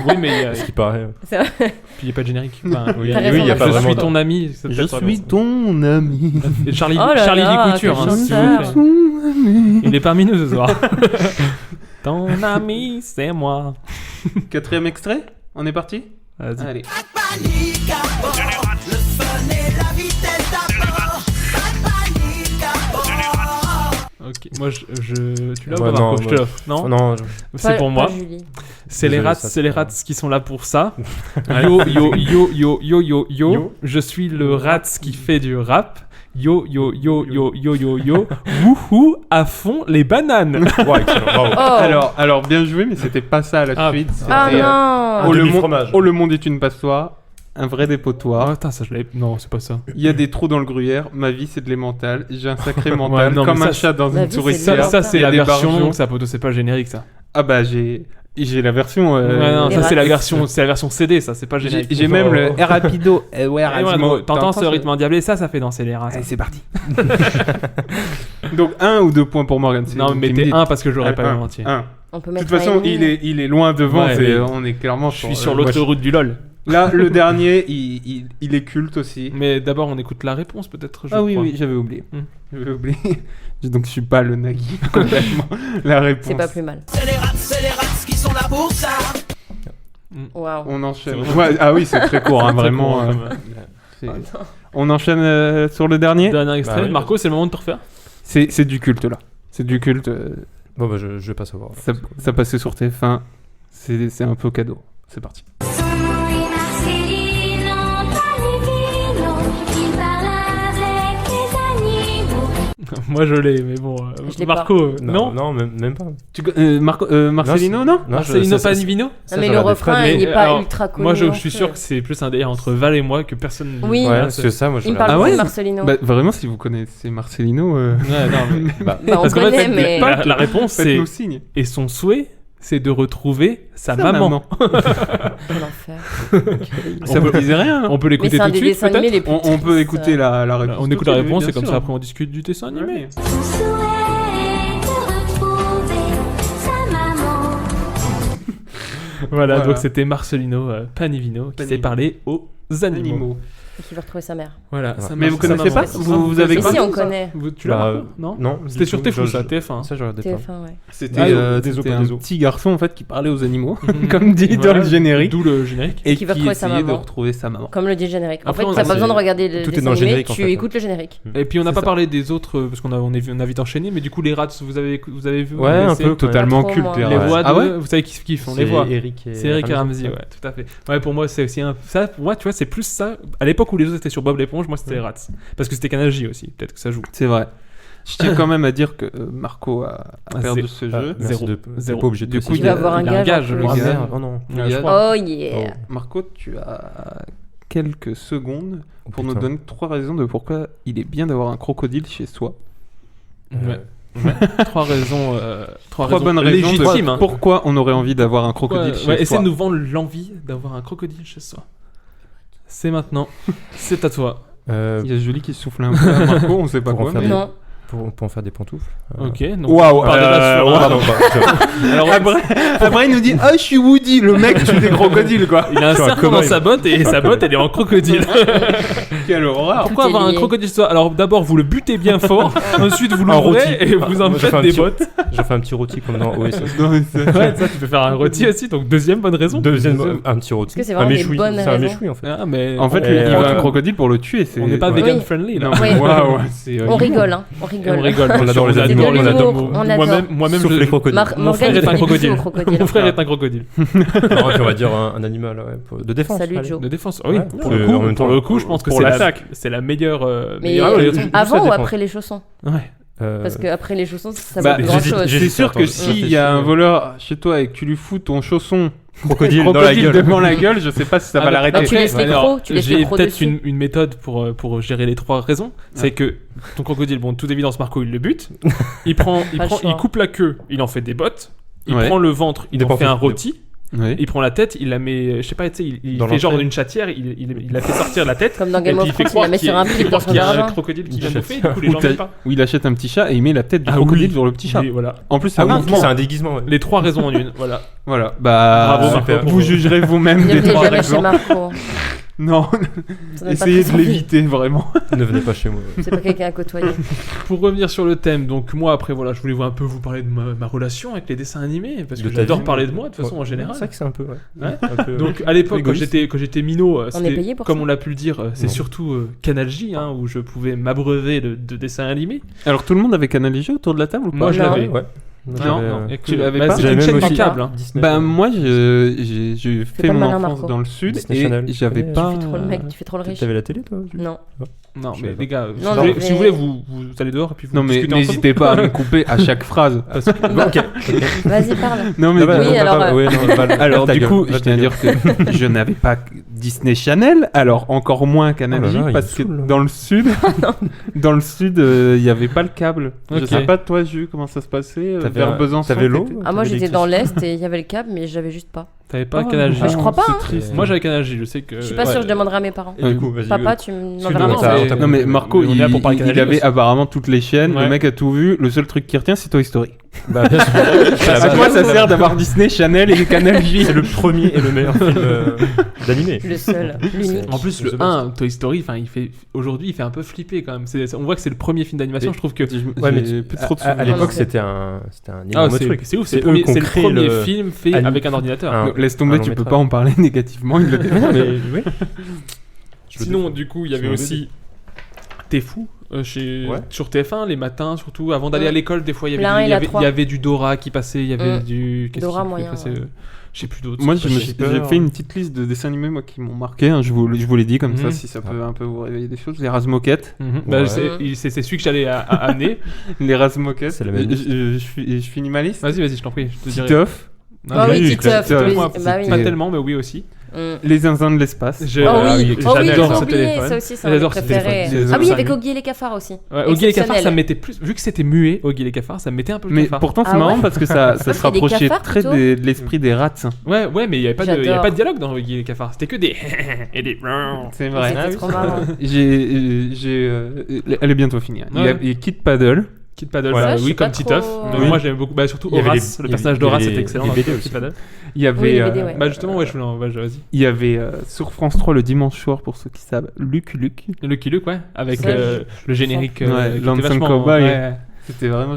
Oui, mais il y a- Ce qui paraît. C'est vrai. puis il n'y a pas de générique. Enfin, Oui, T'as oui, raison, il y a pas je vraiment. suis ton ami. c'est je peut-être suis pas ton ami. bon. Et Charlie, Oh là Charlie là, Couture, quel hein, s'il chanteur. vous plaît. Il est parmi nous ce soir. Ton ami, c'est moi. 4e extrait. On est parti. Vas-y. Allez. Panique à bord, le fun et la vitesse d'abord. Pas de panique à bord. Ok, moi tu l'as ou Ouais, pas, non, Marco? Je te moi- l'offre. Non, Non, c'est Pas- pour moi. pas Julie. C'est les Désolé, rats, ça, c'est les c'est rats pas- qui sont là pour ça. Yo yo yo yo yo yo yo. Yo. Je suis le rat qui fait du rap. Yo yo yo yo yo yo yo. Wouhou à fond les bananes. wow, excellent. Bravo. Oh Alors bien joué, mais c'était pas ça à la Ah, suite. Ah c'était, non Un oh, le demi-fromage. oh, le monde est une passoire, un vrai Ah dépotoir. putain, ça je l'avais. Non, c'est pas ça. Il y a des trous dans le gruyère, ma vie c'est de l'émental, j'ai un sacré mental, non, mais comme ça, un chat dans Ma une vie, c'est de souricière. l'émental. Ça c'est Il y a la des version. barjots. Ça poteau, c'est pas le générique ça. Ah bah j'ai la version. Ouais, non, Les ça c'est la rats. version, c'est la version CD, ça c'est pas j'ai générique. j'ai même le R rapido. Ouais, Et ouais, Rasmo. t'entends ce rythme endiablé, ça fait danser les rats. ça. Allez, c'est parti. Donc 1 ou 2 points pour Morgan. Non, mais mettez un parce que je l'aurais pas eu en entier. On peut De mettre toute façon, un et demi. il est loin devant. Ouais, c'est- oui. on est clairement. Je suis sur l'autoroute du LOL. Là, le dernier, il est culte aussi. Mais d'abord, on écoute la réponse peut-être. je Ah oui, crois. oui, j'avais oublié. Hmm. J'avais oublié. Donc je suis pas le Nagui complètement. La réponse. C'est pas plus mal. C'est les rats qui sont là pour ça. Waouh. On enchaîne. C'est vrai. Ouais, ah oui, c'est très court, hein, Très vraiment. court, comme, c'est- On enchaîne sur le dernier. Dernier extrait. Bah oui. Marco, c'est le moment de te refaire. C'est du culte là. C'est du culte. Bon, bah, je vais pas savoir. Ça passait sur TF1. C'est un peu cadeau. C'est parti. Moi je l'ai, mais bon. Je l'ai Marco, non. Non, même pas. Marcelino, non Marcelino Panivino. Non, mais le refrain, il est pas ultra connu. Moi je non suis plus. sûr que c'est plus un délire entre Val et moi que personne. Oui. Ouais, c'est ça, moi je Il me parle Ah pas ouais de Marcelino. Bah, vraiment, si vous connaissez Marcelino, Ouais, non, mais... Bah, on parce qu'en connaît, fait, mais... la réponse c'est. faites-nous signe. Et son souhait, c'est de retrouver sa Sa maman. maman. Quel enfer. Ça vous disait rien hein On peut Mais l'écouter c'est un tout de des suite dessins animés les peut-être. plus On peut tristes. écouter la réponse. On écoute la tout de réponse suite, et comme bien ça sûr. après on discute du dessin animé. Ouais. Voilà, Voilà. donc c'était Marcelino Panivino qui s'est parlé aux animaux. Et qui veut retrouver sa mère. Voilà. Ouais. ça Mais marche, vous connaissez ça pas marche. vous avez Mais pas si, vu on ça connaît. Tu l'as Bah, Marco Non. Non, C'était du sur tout, TF1, ça, TF1. Ça, je regardais pas. TF1, ouais. C'était désolé, un désolé. petit garçon en fait qui parlait aux animaux, Mhm. comme dit dans Voilà, le générique, D'où le générique. et qui veut qui retrouver sa essayait de maman. retrouver sa maman. Comme le dit le générique. En Après, fait, on t'as a- pas besoin de regarder le tout est dessin dans le animé, générique, en tu fait. écoutes le générique. Et puis on n'a C'est pas ça. parlé des autres parce qu'on a vite enchaîné, mais du coup les rats, vous avez vu Ouais, un peu. Totalement Pas trop, culte. moi. les Les rats. voix Ah de, ouais vous savez qui font les voix. Eric et C'est Eric et Ramsey, ouais, tout à fait. Ouais, pour moi, c'est aussi ça. Pour moi, tu vois, c'est plus ça. À l'époque où les autres étaient sur Bob l'éponge, moi, c'était les Rats. Parce que c'était Canal J aussi. Peut-être que ça joue. C'est vrai. Je tiens quand même à dire que Marco a Ah, perdu ce jeu. Merci de Zéro. t'es pas obligé de Du préciser. coup, Il va avoir un il a un gage. gage, en le plus. Ah gars. merde, oh non. Ouais, je Oh, crois. Oh yeah. Marco, tu as quelques secondes Oh, pour nous putain. donner 3 raisons de pourquoi il est bien d'avoir un crocodile chez soi. Ouais. Trois raisons. Trois Bonnes raisons de légitimes. hein. pourquoi on aurait envie d'avoir un crocodile Ouais, chez ouais, soi. essaie de nous vendre l'envie d'avoir un crocodile chez soi. C'est maintenant. C'est à toi. Il y a Julie qui souffle un peu à Marco, on sait pas Pour en quoi. faire mais- Non. Pour en faire des pantoufles. Ok. Donc, Waouh, on part déjà sur un- Pardon, pardon. Alors, Après, il nous dit: Ah, je suis Woody, le mec tue des crocodiles, quoi. il a un Je suis un serpent dans cobaye. sa botte et sa botte elle est en crocodile. Quelle horreur. Pourquoi Tout est avoir un lié. crocodile chez soi? Alors d'abord vous le butez bien fort, ensuite vous Un l'ouvrez rôti. et vous en Moi, j'ai fait faites un des petit- bottes. J'en fais un petit rôti comme dans OSS. Non, mais c'est- Ouais, ça tu peux faire un rôti aussi, donc deuxième bonne raison. Deuxième, un petit rôti. Est-ce que c'est Un vraiment des méchoui. bonnes C'est un raisons méchoui en fait. Ah, mais En fait, on- lui, il on- veut un crocodile pour le tuer. on n'est pas ouais. vegan Oui. friendly là. Non, Oui. waouh, c'est. On rigole, hein. On On rigole. rigole. On adore les C'est animaux, de on adore. l'humour, on adore. Moi-même, Sauf les crocodiles. mon Morgane, frère il est fait un des bisous crocodile. au crocodile. Mon frère est un crocodile. Non, et puis on va dire un animal ouais, de défense. Salut, allez. Joe. De défense. Oui. Ouais, Pour en le coup, même temps, pour le coup, je pense que pour c'est l'attaque. c'est la meilleure. Mais meilleure- avant ça ou dépend. après les chaussons? Ouais. Parce que après les chaussons, ça Bah, vaut plus grand j'hésite- chose. j'hésite. C'est sûr que Attends, s'il y a un voleur chez toi et que tu lui fous ton chausson crocodile dans la crocodile gueule. devant la gueule, je sais pas si ça Ah va bah, l'arrêter. bah, tu laisses les alors, crocs, tu laisses les j'ai crocs peut-être dessus. une méthode pour gérer les trois raisons. C'est que ton crocodile, bon, toute évidence, Marco, il le bute. Il Pas le choix. il coupe la queue, il en fait des bottes. Il Ouais. prend le ventre, il Dépend en fait un en fait. rôti. Ouais. Il prend la tête, il la met, je sais pas, tu sais, il Dans fait genre l'entrée. d'une chatière, il la fait sortir la tête. Comme dans et Game puis of il fait Thrones, il croire la met qu'il y sur a- un pic dans son qu'il y a un jardin. crocodile qui Une vient bouffer, chatière. du coup les gens Où viennent pas. il achète un petit chat et il met la tête du Ah crocodile oui. sur le petit chat. Et voilà. En plus, c'est Ah un oui, mouvement. c'est un déguisement. Ouais. Les trois raisons en une, voilà. Voilà. Bah, Bravo, super. Marco. vous jugerez vous-même Ne des venez trois jamais chez raisons. Marco. Non, Ça donne pas essayez très de envie. l'éviter vraiment. Ne venez pas chez moi. C'est pas quelqu'un à côtoyer. Pour revenir sur le thème, donc moi après voilà, je voulais un peu vous parler de ma relation avec les dessins animés parce que De ta j'adore vie, parler ouais. de moi de toute façon en général. C'est vrai que c'est un peu. Ouais. Ouais. Un peu, Donc à l'époque égoïste. quand j'étais minot, On est c'était, payé pour comme ça on l'a pu le dire, c'est Non. surtout Canal J où je pouvais m'abreuver de dessins animés. Alors, tout le monde avait Canal J autour de la table ou pas? Moi je Non. l'avais. Ouais. Non, Et que- tu l'avais bah, pas? c'était une J'avais chaîne même du aussi- câble. Disney. Bah, moi, j'ai fait pas le mon malin, enfance Marco. dans le sud Disney et Channel. j'avais Tu pas. Tu fais trop le mec, tu fais trop le riche. T'avais la télé toi Non. Non Je mais savais les gars, si Non, vous non, voulez- mais- si vous voulez vous allez dehors et puis vous Non, mais discutez entre vous. n'hésitez pas à me couper à chaque phrase. Parce que... Ok. Vas-y, parle. Non, mais Ah bah, Oui, non, bah, alors, pas- ouais, non, bah, alors, ta du gueule, coup, va je ta tiens à gueule. dire que je n'avais pas Disney Channel, alors encore moins Canal Oh là J, là, il parce me que saoule. dans le sud, il n'y avait pas le câble. Je Ok. sais pas, toi, Jus, comment ça se passait T'avais vers un- Besançon. t'avais l'eau t'étais- Ah, moi T'avais j'étais dans l'électricité. l'Est et il y avait le câble, mais j'avais juste pas. T'avais pas Oh, Canal J. Mais je crois pas, c'est hein. triste. Moi j'avais Canal J, je sais que. Je suis pas sûre, je demanderai à mes parents. Et du coup, vas-y. Papa, tu m'enverras un Non, message. mais- Non, mais Marco, on est il, là pour parler il Canal J avait aussi. apparemment toutes les chaînes. Ouais. Le mec a tout vu. Le seul truc qui retient, c'est Toy Story. Bah, bien sûr. À quoi ça sert d'avoir Disney, Channel et Canal J? C'est le premier et le meilleur film d'animé. Le seul, l'unique. En plus, le The 1, Toy Story, enfin, aujourd'hui, il fait un peu flipper quand même. On voit que c'est le premier film d'animation. Mais- Je trouve que. Ouais, mais J'ai plus trop de à souvenirs. l'époque, Non, c'était un Ah, énorme c'est truc. c'est ouf, C'est c'est eux qui ont le créé premier le- film fait Anim- avec un ordinateur. un- Donc, laisse tomber, un tu long peux métrage. pas en parler négativement. Il le Non, mais oui. Sinon, du coup, il y avait C'est un aussi T'es fou, Sur TF1 les matins, surtout avant d'aller à l'école, des fois il y avait du Dora qui passait, il y avait du Dora moyen. Je sais plus d'autres. Moi j'ai fait une petite liste de dessins animés moi qui m'ont marqué, hein, je vous l'ai dit comme ça si ça peut un peu vous réveiller des choses. Les Razmoket. C'est celui que j'allais amener. Les Razmoket. C'est la même liste. Je finis ma liste. Vas-y, je t'en prie. Titeuf. Ah oui, Titeuf. Pas tellement, mais oui aussi. Les zinzins de l'espace. J'adore ce téléphone. Ça aussi, c'est un de mes préférés. Ah oui, avec Oggy et les cafards aussi. Oggy et les cafards, ça me mettait plus. Vu que c'était muet, Oggy et les cafards, ça me mettait un peu le cafard. Mais pourtant, c'est marrant parce que ça se rapprochait très de l'esprit des rats. Ouais, mais il n'y avait pas de dialogue dans Oggy et les cafards. C'était que des. Et des. C'est vrai. C'était trop marrant. Elle est bientôt finie. Il y a Kid Paddle. Kid Paddle, oui, comme Titeuf. Moi j'aime beaucoup, surtout Horace, le personnage d'Horace c'était excellent. Kid Paddle. Il y avait. Justement, vas-y. Il y avait sur France 3 le dimanche soir, pour ceux qui savent, Lucky Luke. Lucky Luke, ouais, avec le générique. Lanson Cowboy. C'était vraiment.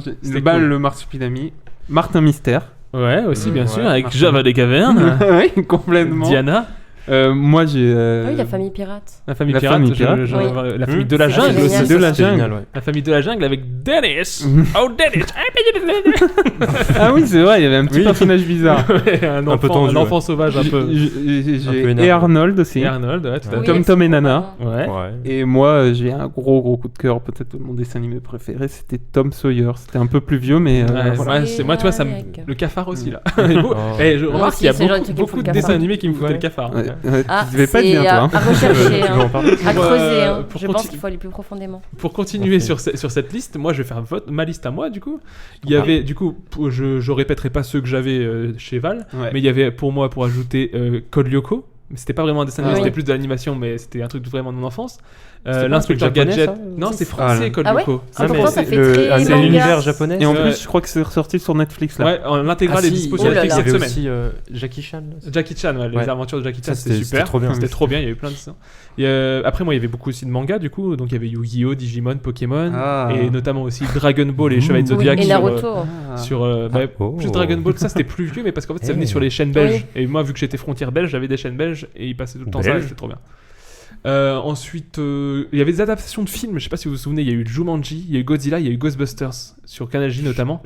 Le marsupilami. Martin Mystère. Ouais, aussi, bien sûr, avec Java des Cavernes. Oui, complètement. Diana. Moi j'ai. Oui, la famille pirate. La famille pirate. La famille de la jungle aussi. De la jungle. La famille de la jungle avec Dennis. Oh, Dennis. Ah oui, c'est vrai, il y avait un petit personnage bizarre. Un enfant sauvage un peu. Et Arnold aussi. Arnold, ouais, tout à fait. Tom et Nana. Ouais. Et moi j'ai un gros coup de cœur, peut-être mon dessin animé préféré, c'était Tom Sawyer. C'était un peu plus vieux, mais. Moi, tu vois, le cafard aussi là. Je remarque qu'il y a beaucoup de dessins animés qui me foutaient le cafard. Tu devais pas être bien, toi. À rechercher, à creuser. Je pense qu'il faut aller plus profondément. Pour continuer sur cette liste, moi je vais faire ma liste à moi du coup. Il y avait du coup, je répéterai pas ceux que j'avais chez Val, mais il y avait pour moi pour ajouter Code Lyoko. Mais c'était pas vraiment un dessin animé, c'était plus de l'animation, mais c'était un truc vraiment de mon enfance. L'inspecteur Gadget. Non, c'est français, Code Lyoko. Pourtant ça fait très c'est l'univers japonais. Et en plus, je crois que c'est ressorti sur Netflix là. Ouais, l'intégrale est disponible Netflix cette semaine. Aussi Jackie Chan. Jackie Chan, les aventures de Jackie Chan, c'était super. C'était trop bien. Il y avait plein de ça. Après, moi, il y avait beaucoup aussi de mangas du coup. Donc il y avait Yu-Gi-Oh, Digimon, Pokémon, et notamment aussi Dragon Ball et Chevaliers Zodiac. Et Naruto. Plus Dragon Ball, ça c'était plus vieux, mais parce qu'en fait ça venait sur les chaînes belges. Et moi, vu que j'étais frontière belge, j'avais des chaînes belges et ils passaient tout le temps ça. C'était trop bien. Ensuite, il y avait des adaptations de films. Je sais pas si vous vous souvenez, il y a eu Jumanji, il y a eu Godzilla, il y a eu Ghostbusters sur Canal J notamment.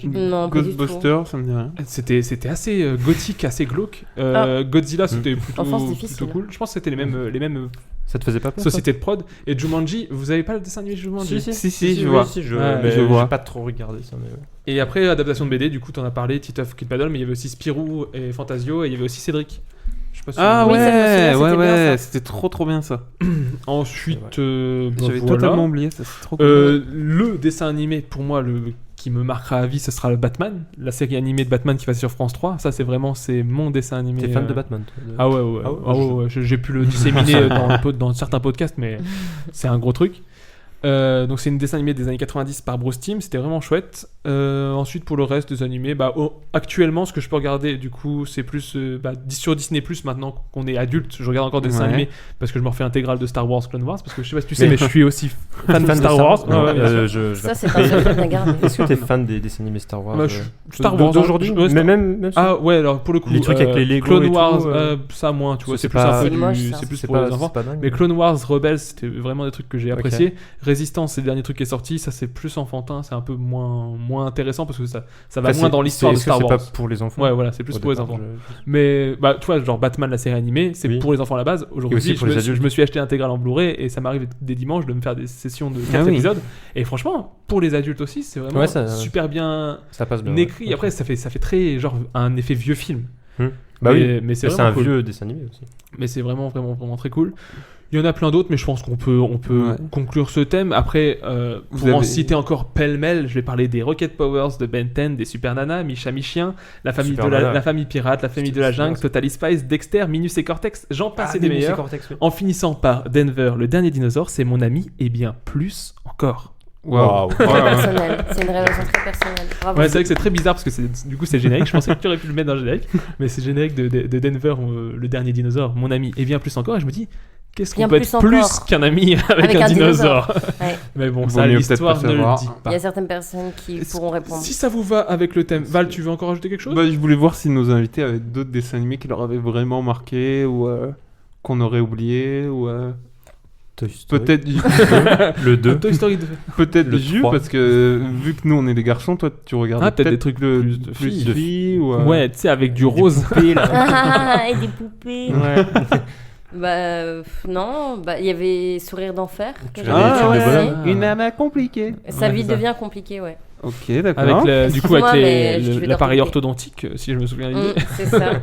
Non, Ghostbusters, ça me dit rien. C'était assez gothique, assez glauque. Godzilla, c'était plutôt cool. Je pense que c'était les mêmes. Ça te faisait pas peur? Société de prod. Et Jumanji, vous avez pas le dessin animé de Jumanji? Si, je vois. Je vois. J'ai pas trop regardé ça, mais. Et après, adaptation de BD, du coup, t'en as parlé, Titeuf, Kid Paddle, mais il y avait aussi Spirou et Fantasio, et il y avait aussi Cédric. C'était trop bien ça. Ensuite, j'avais totalement oublié ça. C'est trop cool. Le dessin animé pour moi qui me marquera à vie, ce sera le Batman, la série animée de Batman qui passe sur France 3. Ça, c'est mon dessin animé. T'es fan de Batman toi, Ah ouais. J'ai pu le disséminer dans certains podcasts, mais c'est un gros truc. Donc c'est une dessin animé des années 90 par Bruce Timm, c'était vraiment chouette. Ensuite pour le reste des animés, actuellement ce que je peux regarder du coup c'est plus sur Disney Plus maintenant qu'on est adulte, je regarde encore des dessins animés parce que je me refais intégrale de Star Wars Clone Wars parce que je sais pas si tu sais mais je suis aussi fan de Star Wars. Ça c'est pas secret de la garde. Est-ce que t'es fan des dessins animés Star Wars? Star Wars d'aujourd'hui, mais même ah ouais, alors pour le coup les trucs avec les Lego Clone Wars ça moins, tu vois, c'est plus un peu c'est plus pour les enfants. Mais Clone Wars Rebels c'était vraiment des trucs que j'ai apprécié. Résistance, c'est le dernier truc qui est sorti, ça c'est plus enfantin, c'est un peu moins intéressant parce que ça va moins dans l'histoire de Star Wars. C'est pas pour les enfants. Ouais, voilà, c'est plus pour les enfants. Mais tu vois, genre Batman la série animée, c'est pour les enfants à la base. Aujourd'hui, je me suis acheté l'intégrale en Blu-ray et ça m'arrive des dimanches de me faire des sessions de 4 épisodes. Et franchement, pour les adultes aussi, c'est vraiment super bien écrit. Après, ça fait très genre un effet vieux film. Mais c'est un vieux dessin animé aussi. Mais c'est vraiment très cool. Il y en a plein d'autres, mais je pense qu'on peut conclure ce thème. Après, pour en citer encore pêle-mêle, je vais parler des Rocket Powers de Ben 10, des Super Nana, Micha Michien, la famille pirate, la famille de la jungle, Totally Spies, Dexter, Minus et Cortex, j'en passe et des meilleurs. En finissant par Denver, le dernier dinosaure, c'est mon ami, et bien plus encore. Wow. Très personnel, c'est une révélation très personnelle. Bravo. Ouais, c'est vrai que c'est très bizarre parce que du coup c'est générique. Je pensais que tu aurais pu le mettre dans le générique, mais c'est générique de Denver, le dernier dinosaure, mon ami, et bien plus encore. Et je me dis, qu'est-ce qu'on peut être plus qu'un ami avec un dinosaure. Ouais. Mais bon, ça, l'histoire ne le dit pas. Il y a certaines personnes qui pourront répondre. Si ça vous va avec le thème, Val, tu veux encore ajouter quelque chose? Je voulais voir si nos invités avaient d'autres dessins animés qui leur avaient vraiment marqué ou qu'on aurait oublié ou. Toy Story. Peut-être Le 2. Toy Story 2. peut-être Le Jus 3. parce que vu que nous on est des garçons, toi tu regardes Ah, peut-être des trucs plus de filles ou Ouais, tu sais, avec du rose. Ah, et des poupées. Ouais. Non, il y avait Sourire d'enfer. Que Tu j'avais regardais bien les films de aimé. bonhomme Une nana compliquée. Sa vie c'est ça. devient compliquée, ouais. Ok, d'accord. Du coup, Excuse-moi, avec mais je vais l'appareil t'en orthodontique, si je me souviens bien. C'est ça. Non,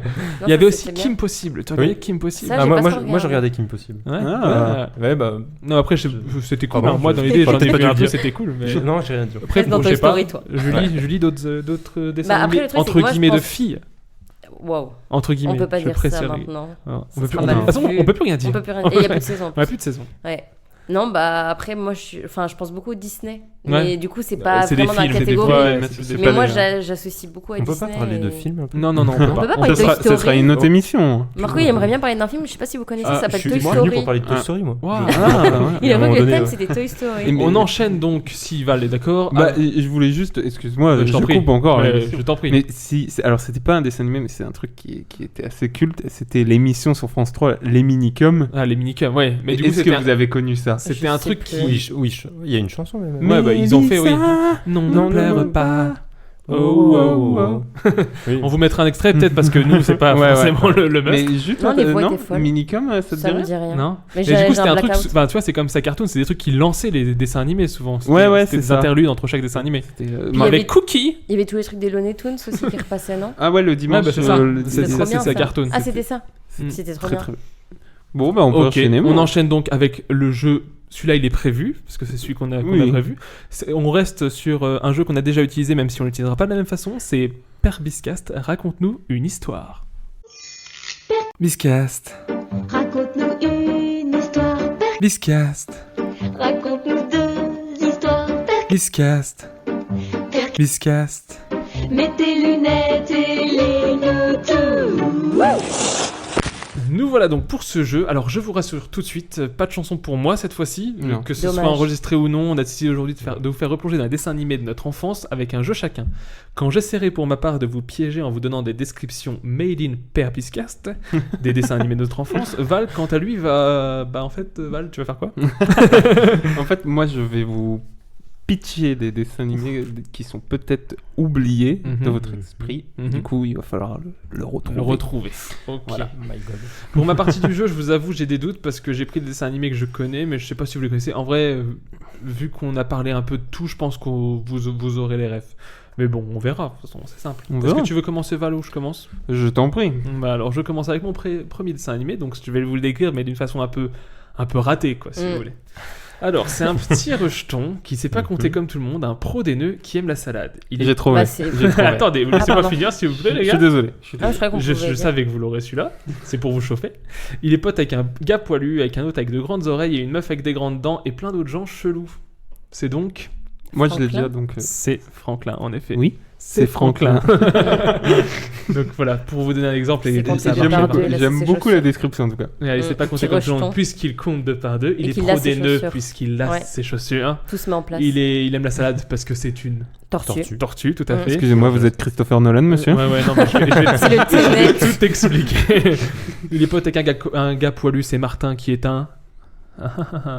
Il y avait ça, aussi c'était Kim bien. Possible. Tu regardais Oui. Kim Possible? Ça, Ah, j'ai moi, pas moi, trop je regardé. regardais Kim Possible. Ouais. Ah. Ouais, bah. Non, après, c'était cool. Pardon, hein. Moi, je- dans l'idée, j'en ai T'aurais pas vu dû un le peu, dire. c'était cool. Mais... Non, j'ai rien dit. Après, Reste dans bon, je Toy sais pas. Story, toi. Je lis d'autres dessins Bah, après, animés, le truc, c'est entre que moi, je guillemets, de pense- filles. Waouh. Entre guillemets. On peut pas je dire ça préciserai. maintenant. Ouais, Ça on peut plus- sera de mal toute façon, vu. on peut plus rien dire. On peut plus rien. Et il y a plus de saison. On a plus de saison. Ouais. Non, après, moi, je pense beaucoup au Disney. Ouais. Mais du coup, c'est pas C'est des vraiment dans la films, c'est des catégorie. films. Ouais, mais c'est c'est Mais pas moi, des- j'associe beaucoup à On peut Disney. pas parler de et- films un peu Non, on peut On pas. peut pas On parler peut de pas- Toy Story. Ce sera une autre émission. Marco, il aimerait bien parler d'un film, je sais pas si vous connaissez, ça s'appelle Je Toy suis venu Story. pour parler de Toy Ah. Story, moi. Waouh. Il À a un vu moment que le donné, thème ouais. c'était Toy Story. Et on enchaîne donc, si Val est d'accord. Bah, je voulais juste, excuse-moi, Je je t'en prie. coupe encore. Mais l'émission. je t'en prie. Mais si, alors c'était pas un dessin animé, mais c'est un truc qui était assez culte. C'était l'émission sur France 3, Les Minicums. Ah, les minicums, ouais. Mais du coup, Est-ce que c'était vous avez connu ça? c'était Je un sais truc plus. qui. Oui, il y a une chanson même. Ouais, bah, ils ont fait, oui. Non, Non, ne pleure non, pas. Oh, oh, oh. Oui. On vous mettra un extrait peut-être parce que nous, c'est pas Ouais, forcément le must. Mais juste, Non, les voix non, étaient folles. Minicum, ça te Ça me dirait? dit rien. Non. Mais Et j'ai du coup, j'ai c'était un un truc. blackout. Enfin, tu vois, c'est comme ça cartoon, c'est des trucs qui lançaient les dessins animés souvent. C'était- Ouais, C'était c'est des ça. interludes entre chaque dessin animé. C'était, il y Avec avait- Cookie. Il y avait tous les trucs des Looney Tunes aussi qui repassaient, non? Ah ouais, le dimanche. Ouais, bah, c'est ça. C'était ça, trop bien, c'est ça. cartoon. Ah, c'était ça. Mm. C'était trop Très bien. très bien. Bon, bah on peut Ok, enchaîner. on moi. enchaîne donc avec le jeu. Celui-là, il est prévu, parce que c'est celui qu'on a Oui. prévu. On reste sur un jeu qu'on a déjà utilisé, même si on l'utilisera pas de la même façon. C'est Père Biscast, raconte-nous une histoire. Biscast, Raconte-nous une histoire, Père. Biscast, Raconte-nous deux histoires, Père. Biscast, Père. Biscast. Mets tes lunettes et lis-nous tout. Nous voilà donc pour ce jeu. Alors je vous rassure tout de suite, pas de chanson pour moi cette fois-ci. Non. Que ce Dommage. soit enregistré ou non, on a décidé aujourd'hui de vous faire replonger dans un dessin animé de notre enfance avec un jeu chacun. Quand j'essaierai pour ma part de vous piéger en vous donnant des descriptions made in Père Biscast des dessins animés de notre enfance, Val quant à lui va... Bah en fait Val, tu vas faire quoi? En fait, moi, je vais vous pitcher des dessins animés qui sont peut-être oubliés de votre esprit. Mhm. Du coup, il va falloir le retrouver. Le retrouver. Ok. Voilà. My God. Pour ma partie du jeu, je vous avoue, j'ai des doutes parce que j'ai pris des dessins animés que je connais, mais je sais pas si vous les connaissez. En vrai, vu qu'on a parlé un peu de tout, je pense que vous aurez les refs. Mais bon, on verra, de toute façon, c'est simple. On Est-ce verra. que tu veux commencer, Val, ou je commence? Je t'en prie. Bah alors, je commence avec mon premier dessin animé, donc je vais vous le décrire, mais d'une façon un peu ratée, quoi, si vous voulez. Alors, c'est un petit rejeton qui sait pas compter comme tout le monde, un pro des nœuds qui aime la salade. J'ai trouvé. Bah, c'est- J'ai trouvé. Attendez, laissez-moi pardon. finir, s'il vous plaît, les Je gars. suis désolé. Ah, je croyais qu'on Je pouvait dire. savais que vous l'aurez celui-là, c'est pour vous chauffer. Il est pote avec un gars poilu, avec un autre avec de grandes oreilles et une meuf avec des grandes dents et plein d'autres gens chelous. C'est donc... Moi, je l'ai Franklin. déjà, donc... C'est Franklin, en effet. Oui, c'est Franklin. Donc voilà, pour vous donner un exemple, C'est et compté ça de marche par pas. deux. là, J'aime c'est beaucoup chaussures. la description, en tout cas. Et allez, c'est pas compté Petit comme tout le monde, rejeton. puisqu'il compte de par deux. Il Et est qu'il pro lasse des ses nœuds, chaussures. puisqu'il lasse Ouais. ses chaussures. Tout se met en place. Il aime la salade parce que c'est une Tortue. tortue, tout à fait. Excusez-moi, vous êtes Christopher Nolan, monsieur? Ouais, non, mais je vais C'est le je vais Tenet. tout expliquer. Il est pote avec un gars poilu, c'est Martin qui est un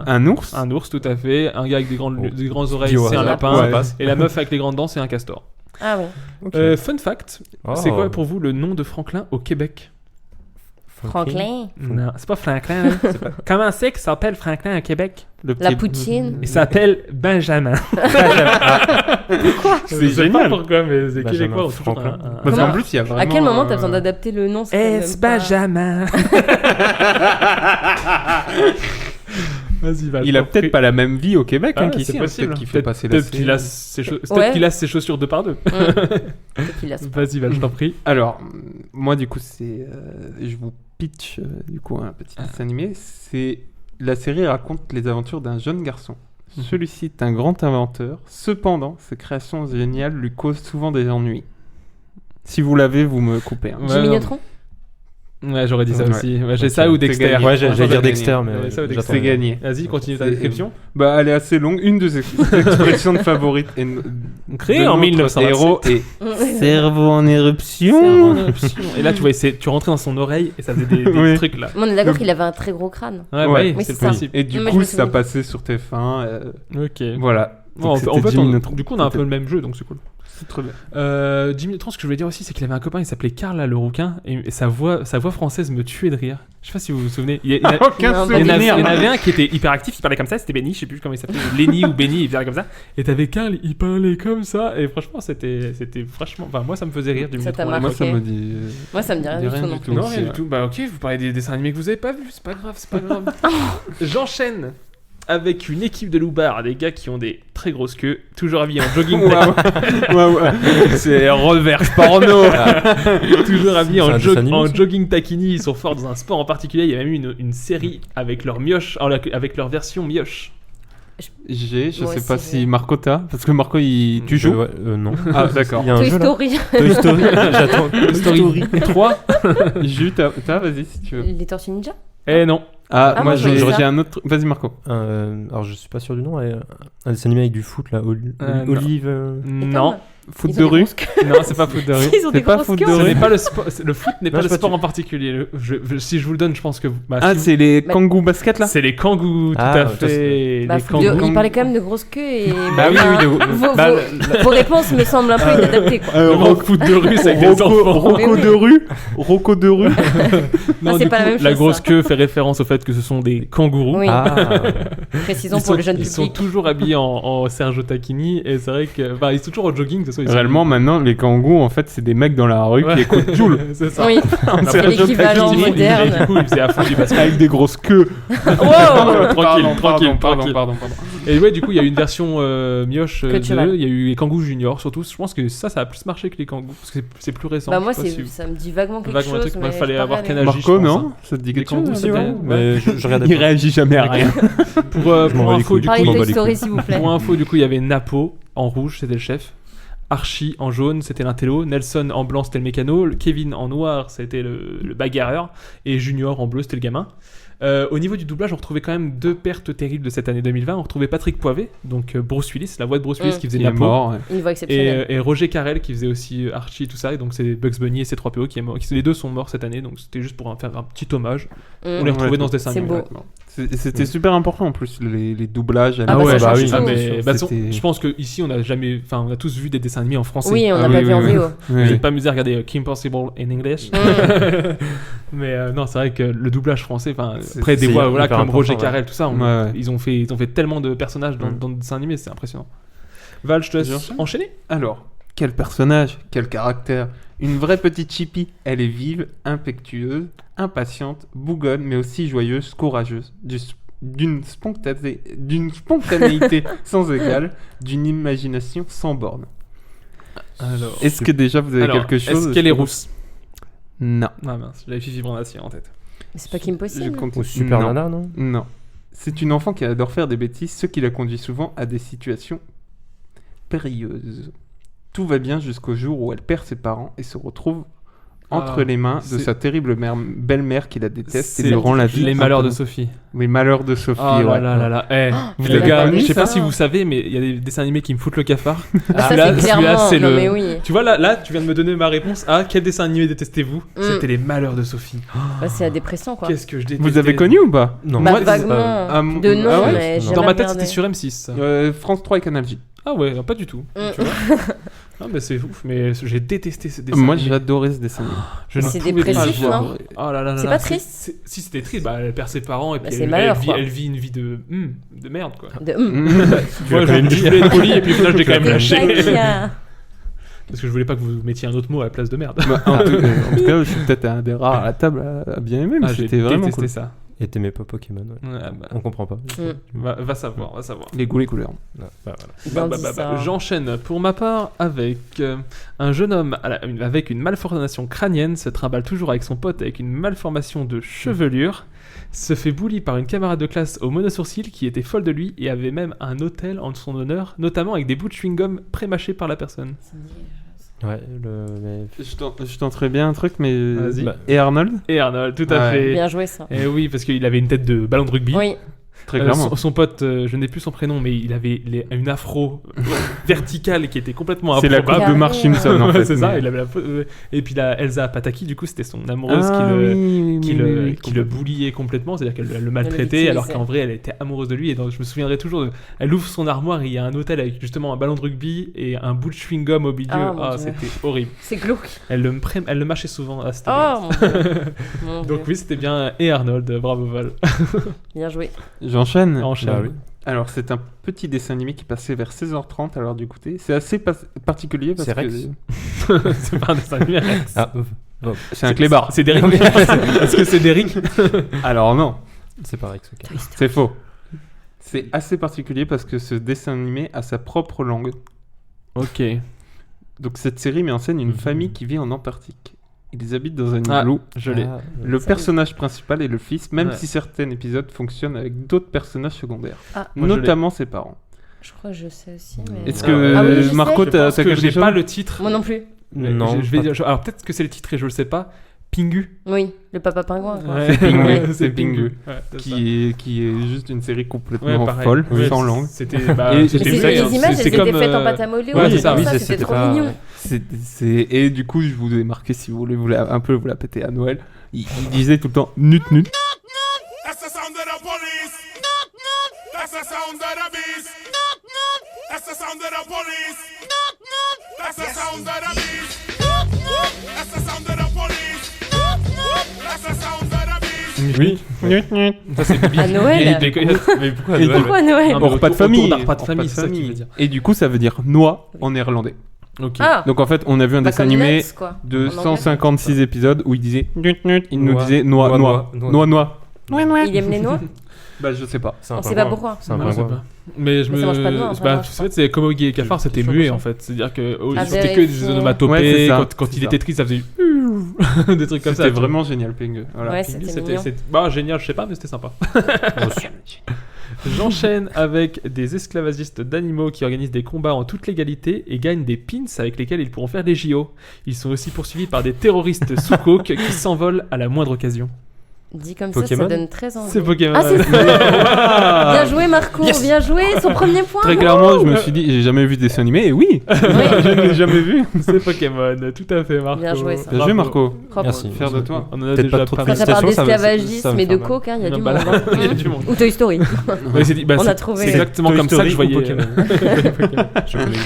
Un ours? ours, tout à fait. Un gars avec des grandes oreilles, Dis au c'est un hasard. lapin. Ça passe. Et la meuf avec les grandes dents, c'est un castor. Ah oui. Fun fact, Oh. c'est quoi pour vous le nom de Franklin au Québec? Franklin. Non, c'est pas Franklin. hein. Comment c'est qu'il s'appelle Franklin au Québec? La poutine. Il s'appelle Benjamin. C'est Je sais pas génial. pourquoi, mais les Benjamin Québécois ont toujours Franklin. Parce Comment- qu'en plus, il y a vraiment... À quel moment t'as besoin d'adapter le nom? c'est quand même Est-ce pas- Benjamin? Vas-y, Val. Il a peut-être pas la même vie au Québec Ah, qu'ici. c'est hein. possible. Peut-être qu'il fait Peut-être passer la peut-être qu'il a série. ses Ouais. qu'il a ses chaussures deux par deux. Peut-être qu'il lasse pas. Vas-y, Val, je t'en prie. Alors, moi, du coup, c'est... je vous pitch, du coup, un petit dessin animé. C'est... La série raconte les aventures d'un jeune garçon. Celui-ci est un grand inventeur. Cependant, ses créations géniales lui causent souvent des ennuis. Si vous l'avez, vous me coupez. hein. Ouais, Jimmy non. Neutron. Ouais, j'aurais dit ça Ouais. aussi. Ouais, j'ai Ok. ça ou C'est Dexter. gagné. Ouais, j'allais dire gagné. Dexter, mais Ouais, ça ou j'attends. Dexter. C'est gagné. Vas-y, continue ta C'est- description. Bah, elle est assez longue. Une de ses expressions de favorites est Créé de en notre 1927. héros est cerveau en éruption. Et là, tu vois, tu rentrais dans son oreille et ça faisait des Oui. trucs là. Mais on est d'accord qu'il avait un très gros crâne. Ouais, Ouais. ouais, Oui, c'est c'est le ça. principe. Et du Mais je coup, me ça souviens. passait sur TF1. Ok. Voilà. Bon, Donc, en c'était fait, 10 minutes du coup, on a un peu le même jeu, donc c'est cool. C'est très bien. 10 minutes 30, ce que je voulais dire aussi, c'est qu'il avait un copain, il s'appelait Karl là, le rouquin, et sa voix française me tuait de rire. Je sais pas si vous vous souvenez. Il y a- Aucun Non, Il y en avait- souvenir. il y en avait un qui était hyper actif, il parlait comme ça, c'était Benny, je sais plus comment il s'appelait, Lenny ou Benny, il parlait comme ça. Et t'avais Karl, il parlait comme ça, et franchement, c'était franchement. Enfin, moi ça me faisait rire du Ça minute t'a 30. Moi, marqué. ça me dit. Moi, ça me dit rien du tout non plus. Non, rien du tout. Bah, ok, vous parlez des dessins animés que vous avez pas vus, c'est pas grave, c'est pas grave. J'enchaîne avec une équipe de loupards, des gars qui ont des très grosses queues, toujours habillés en jogging. C'est reverse porno. Toujours habillés C'est un en, dessin animé, en ça jogging taquini, ils sont forts dans un sport en particulier. Il y a même eu une série avec leur mioche, avec leur version mioche. Je Moi sais aussi, pas j'ai. si Marco t'as, parce que Marco, tu joues. Ouais, non. Ah, d'accord. Il y a un Toy jeu là. Story. Toy Story. J'attends. Toy Story. 3. Jus, t'as, vas-y si tu veux. Les Tortues Ninja. Eh non. Ah, Ah, moi moi, j'ai j'aurais ça. j'ai un autre. Vas-y Marco. Alors je suis pas sûr du nom. Un dessin animé avec du foot là. non. Olive. Non. Foot Ils de ont des rue. grosses queues. Non, c'est pas foot de rue. Ils ont des C'est pas grosses foot queues. de Ce rue. n'est pas le sport. Le foot n'est Non, pas je le sais pas, sport tu- en particulier. Si je vous le donne, je pense que. Ah, si c'est les Bah- Kangoo basket là. c'est les kangous, tout Ah, à ça, fait. Bah, les foot de- kangous. il parlait quand même de grosses queues et. Bah oui, oui, Vos réponses me semblent un peu inadaptées quoi. Le foot de rue, c'est avec des enfants. Rocco Mais oui. de rue. Rocco de rue. Non, c'est du pas la coup, même la chose, grosse ça. queue fait référence au fait que ce sont des kangourous. Oui. Ah. Précisons pour le jeune Ils sont public. toujours habillés en Sergio Tacchini et c'est vrai que. Enfin, ils sont toujours au jogging, de toute façon. ils sont- Réellement, maintenant, les Kangoo, en fait, c'est des mecs dans la rue Ouais. qui écoutent Joule. C'est ça. Oui, C'est c'est l'équivalent Et moderne. du coup, ils faisaient à fond du basket. Avec des grosses queues. Tranquille. Pardon. Et ouais, du coup, il y a eu une version mioche Que de de cheval. il y a eu les Kangoo Junior surtout. Je pense que ça a plus marché que les Kangoo parce que c'est plus récent. Bah moi, Je sais pas si- ça me dit vaguement quelque Vaguement un chose. truc, mais il fallait j'ai pas avoir regardé. Canal J, je Marco, pense, non hein. Ça te dit Les quelque Kangoo, chose ça te dit rien Mais je regarde Il pas. réagit jamais à rien. Pour m'en bats les info, couilles. du Parlez coup, de m'en bats Toy les Story couilles. s'il vous plaît. pour info, du coup, il y avait Napo en rouge, c'était le chef. Archie en jaune, c'était l'intello. Nelson en blanc, c'était le mécano. Kevin en noir, c'était le bagarreur. Et Junior en bleu, c'était le gamin. Au niveau du doublage, on retrouvait quand même deux pertes terribles de cette année 2020. On retrouvait Patrick Poivet, donc Bruce Willis, la voix de Bruce Willis qui faisait Il est Napo. mort. ouais. Une voix exceptionnelle. Et Roger Carrel qui faisait aussi Archie, tout ça. Et donc c'est Bugs Bunny et C3PO qui est mort. Les deux sont morts cette année, donc c'était juste pour faire un petit hommage. On les retrouvait dans ce dessin C'est animé. beau. C'était super important en plus, les doublages. Ah bah, ça change Ah, tout. mais bah, C'était- je pense que ici on a jamais, enfin on a tous vu des dessins animés en français. Oui, on n'a Ah pas oui, vu en oui, VO. Vous n'êtes pas amusé à regarder Kim Possible in English. Mais non, c'est vrai que le doublage français, enfin après des c'est voix voilà hyper comme Roger important, ouais. Carrel, tout ça, Ouais. ils ont fait tellement de personnages dans le dessin animé, c'est impressionnant. Val, je te laisse J'enchaîne enchaîner. Alors, quel personnage, quel caractère. Une vraie petite chippie. Elle est vive, impétueuse, impatiente, bougonne, mais aussi joyeuse, courageuse, d'une spontanéité sans égale, d'une imagination sans borne. Alors, Est-ce que déjà vous avez quelque chose Est-ce qu'elle est rousse? Non. Ah mince, j'avais Fifi Brandassi en tête. Mais c'est pas Kim Je Possible. compte- Ou Super Non. Nana, non? Non. C'est une enfant qui adore faire des bêtises, ce qui la conduit souvent à des situations périlleuses. Tout va bien jusqu'au jour où elle perd ses parents et se retrouve entre Ah, les mains de c'est- sa terrible belle-mère qui la déteste et C'est lui rend la vie. Les malheurs de un peu- Sophie. Oui, malheurs de Sophie. Oh ouais. là là. Eh, vous les l'avez gars, connu, je sais pas ça si vous savez, mais il y a des dessins animés qui me foutent le cafard. Bah, ça, Celui-là, c'est clairement. c'est Non, le. mais oui. Tu vois, là, tu viens de me donner ma réponse à quel dessin animé détestez-vous? C'était les malheurs de Sophie. Bah, c'est la dépression quoi. Qu'est-ce que je détestais. Vous avez connu ou pas? Non. Bah, Moi, vaguement. Ah, De nom, ah ouais mais Non. j'ai Dans ma jamais tête, regardé. c'était sur M6. France 3 et Canal J. Ah ouais, pas du tout. Tu vois ah, bah c'est ouf, mais j'ai détesté ce dessin. Moi, animé. j'adorais ce dessin. Je ne C'est pouvais pas dépressif, le voir. non Oh là là là C'est là, pas triste Si, c'était triste. Bah, elle perd ses parents et Bah, puis c'est elle, malheur, vit, quoi. elle vit une vie de merde quoi. De... Moi, je voulais être poli et puis au final, je l'ai quand même lâché. Caca. Parce que je voulais pas que vous mettiez un autre mot à la place de merde. Bah, en tout cas, je suis peut-être un des rares à la table à bien aimer, mais Ah, j'ai c'était vraiment détesté cool. ça. Et t'aimais pas Pokémon, ouais. Ouais, bah, On comprend pas. va savoir. Les goûts, les couleurs. Ouais, bah, voilà. Bien dit, ça. J'enchaîne pour ma part avec un jeune homme avec une malformation crânienne se trimballe toujours avec son pote avec une malformation de chevelure, se fait bully par une camarade de classe au monosourcil qui était folle de lui et avait même un hôtel en son honneur, notamment avec des bouts de chewing-gum pré-mâchés par la personne. Ouais, mais... Je tenterais bien un truc, mais. Vas-y. Bah, et Arnold Et Arnold, tout à Ouais. fait. Bien joué ça. Et oui, parce qu'il avait une tête de ballon de rugby. Oui. Très clairement. Son pote, je n'ai plus son prénom, mais il avait une afro verticale qui était complètement C'est la improbable. coupe de Marge Simpson en Ouais, fait. c'est ça. mais- Il avait et puis la Elsa Pataki, du coup, c'était son amoureuse Ah, oui, qui oui, le bulliait complètement, c'est-à-dire qu'elle le maltraitait, victimisait. alors qu'en vrai, elle était amoureuse de lui. Et donc, je me souviendrai toujours, elle ouvre son armoire et il y a un hôtel avec justement un ballon de rugby et un bout de chewing-gum au milieu. Ah, mon Dieu. C'était horrible. C'est glauque. Elle le mâchait souvent à cette Oh mon Dieu. Mon Donc Dieu. oui, c'était bien. Et Arnold, bravo Val. Bien joué. J'enchaîne. Enchaîne. Bah oui. Alors, c'est un petit dessin animé qui passait vers 16h30 à l'heure du goûter. C'est assez particulier parce C'est que. Rex C'est pas un dessin animé. Ah, C'est un clébard. C'est Derrick. Est-ce que c'est Derrick? Alors, non, c'est pas Rex, ok. c'est faux. C'est assez particulier parce que ce dessin animé a sa propre langue. Ok. Donc, cette série met en scène une Mhm. famille qui vit en Antarctique. Ils habitent dans un Ah, igloo. je l'ai. Ah, Le Ça personnage principal est le fils, même Ouais. si certains épisodes fonctionnent avec d'autres personnages secondaires, Ah, Moi, je l'ai. notamment ses parents. je crois que je sais aussi. Mais... Est-ce Ah que Ah oui, je sais. Marco, Je t'as pense que quelque j'ai chose pas le titre. Moi non plus. Mais Non, je vais pas- dire. Alors peut-être que c'est le titre et je le sais pas. Pingu. Oui, le papa pingouin. quoi. Ouais. Pingu, Ouais, c'est Pingu. Ouais, c'est ça. qui est juste une série Ouais, complètement pareil. folle, Ouais, sans langue. C'était. Bah, Et Mais c'était c'est- ça, les hein. images, C'est elles comme, étaient faites en pâte à modeler. ouais, c'est et ça. tout Oui, ça, c'était c'était trop pas- mignon. Et du coup, je vous ai marqué, si vous voulez un peu vous la péter à Noël, il disait tout le temps nut nut. That's the sound of the police. That's the sound of the beast. That's the sound of the police. That's the sound of the beast. That's the sound of the police. That's the sound of the beast. Oui. Nut nut. Ça, c'est Bibi. À Noël. Et il- Mais pourquoi à Et Noël? Pourquoi Noël Non, mais Au repas de autour famille. d'un repas de Au famille, c'est ça que tu veux dire. Et du coup, ça veut dire noix en néerlandais. Ok. Ah, Donc en fait, on a vu un bah, dessin comme animé Nuts, quoi. de En anglais. 156 épisodes où il disait nut nut, il nous Noix. disait noix Noix, noix noix, noix noix. Il aime les noix. Bah je sais pas. C'est un On sait pingouin. pas pourquoi. C'est un Non, je sais pingouin. pas. Mais je Mais me. ça mange pas de noix, un Bah, pingouin, en je fait, c'est Como Guy et Cafard, c'était sûr, muet bien en sûr. fait. C'est-à-dire que À c'était que des vérifier. onomatopées. Ouais, c'est ça, Quand c'est il ça. était triste, ça faisait des trucs comme ça. C'était vraiment génial, Ping. Voilà. Ouais, Pingu, c'était mignon. bah génial, je sais pas, mais c'était sympa. J'enchaîne avec des esclavagistes d'animaux qui organisent des combats en toute légalité et gagnent des pins avec lesquels ils pourront faire des JO. Ils sont aussi poursuivis par des terroristes sous coke qui s'envolent à la moindre occasion. Dit comme Pokémon. ça donne très envie. C'est Pokémon. Ah, c'est ça. Ah. Bien joué, Marco. Bien joué. Son premier point. Très clairement, je me suis dit, j'ai jamais vu de dessin animé, et oui, je ne l'ai jamais vu. C'est Pokémon, tout à fait, Marco. Bien joué, ça. Bien joué, Marco. Propre. Merci. Fier de toi. On en a Peut-être déjà pas trop de Quand ça parle Félicitations, ça va- d'esclavagisme ça va me et de faire mal. coke, hein, il y a Non, du bah monde. là, il y a hein. du monde. Ou Toy Story. Ouais, c'est dit- bah, On c'est- a trouvé. C'est exactement Toy comme ça Story que je ou voyais. Pokémon. Je voulais-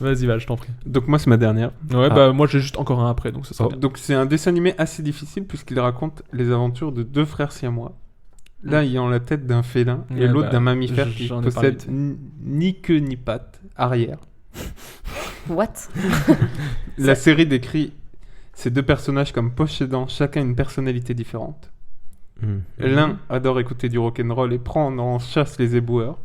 Vas-y, Val, je t'en prie. Donc moi, c'est ma dernière. Ouais, Ah. bah moi j'ai juste encore un après, donc ça sera bien. Donc c'est un dessin animé assez difficile puisqu'il raconte les aventures de deux frères siamois. L'un ayant la tête d'un félin et Ouais, l'autre bah, d'un mammifère qui j'en ai parlé possède ni queue ni patte arrière. What? La série décrit ces deux personnages comme possédant chacun une personnalité différente. L'un adore écouter du rock'n'roll et prendre en chasse les éboueurs,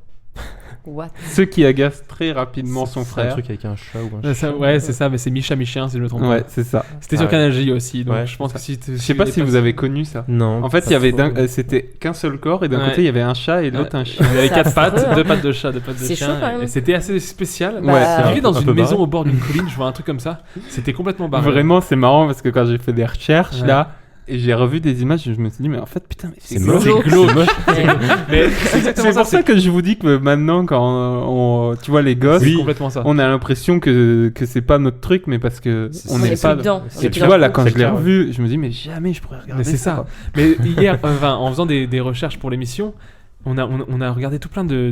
What? ce qui agace très rapidement son C'est un frère. truc avec un chat ou un Ouais, chien. ouais, c'est ça, mais c'est Micha Michien si je me trompe Ouais, pas. c'est ça. C'était Ah sur ouais. Canal J aussi, donc Ouais, je pense que si. Je sais pas si vous avez connu ça. Non. En fait, pas il y avait trop. c'était qu'un seul corps et d'un Ouais. côté il y avait un chat et de l'autre un chien. Il avait C'est 4 affreux, pattes, hein. 2 pattes de chat, 2 pattes de C'est chien. chaud, quand même. Et c'était assez spécial. Bah, Ouais, J'arrivais dans un une peu maison barré. au bord d'une colline, je vois un truc comme ça. C'était complètement barré. Vraiment, c'est marrant parce que quand j'ai fait des recherches Ouais. là et j'ai revu des images, je me suis dit mais en fait putain, mais C'est glauque. moche. C'est glauque. Mais C'est exactement pour ça que je vous dis que maintenant quand tu vois les gosses, C'est complètement ça. on a l'impression que c'est pas notre truc, mais parce que on On n'est est pas. plus dedans. On est Et plus tu dans vois le là coup. quand C'est je l'ai clair, revu, je me dis mais jamais je pourrais regarder Mais c'est ça. ça. quoi. Mais hier, enfin, en faisant des recherches pour l'émission, on a regardé tout plein de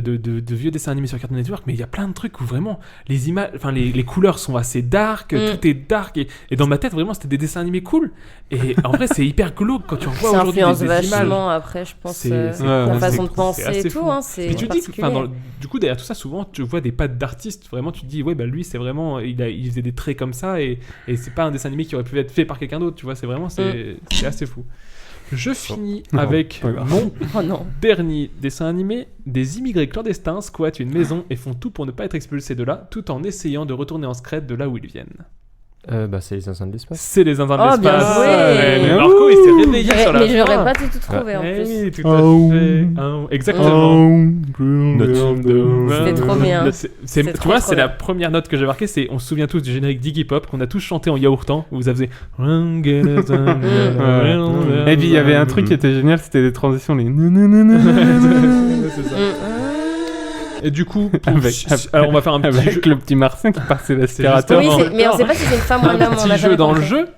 vieux dessins animés sur Cartoon Network, mais il y a plein de trucs où vraiment les images, enfin les couleurs sont assez dark, tout est dark et dans ma tête vraiment c'était des dessins animés cool. Et en vrai c'est hyper glauque quand tu revois Ça aujourd'hui influence des images. vachement après, je pense, C'est- c'est- la ouais, façon c'est- de penser c'est assez et tout. fou. Hein, c'est Mais tu te dis, que, enfin, particulier. du coup derrière tout ça souvent tu vois des pattes d'artistes, vraiment tu te dis ouais bah lui c'est vraiment il faisait des traits comme ça et c'est pas un dessin animé qui aurait pu être fait par quelqu'un d'autre, tu vois, c'est vraiment c'est assez fou. Je finis avec pas grave. mon Oh non. dernier dessin animé. Des immigrés clandestins squattent une maison et font tout pour ne pas être expulsés de là, tout en essayant de retourner en secret de là où ils viennent. C'est les zinzins de l'espace. C'est les zinzins de Oh, bien l'espace. joué. Mais Marco, il s'est réveillé sur la Mais j'aurais fin. pas tout trouvé en plus. Oui, tout à fait. Exactement. C'était trop bien. Tu trop, vois, trop c'est la bien. première note que j'ai marquée, c'est on se souvient tous du générique d'Iggy Pop qu'on a tous chanté en yaourtant, où vous avez. Et puis il y avait un truc qui était génial, c'était les transitions, les. C'est ça. Et du coup, alors on va faire un petit avec jeu. le petit Martien qui passait l'aspirateur. Oui, mais on sait pas si c'est une femme ou un homme. on a Petit jamais jeu dans le compris. jeu.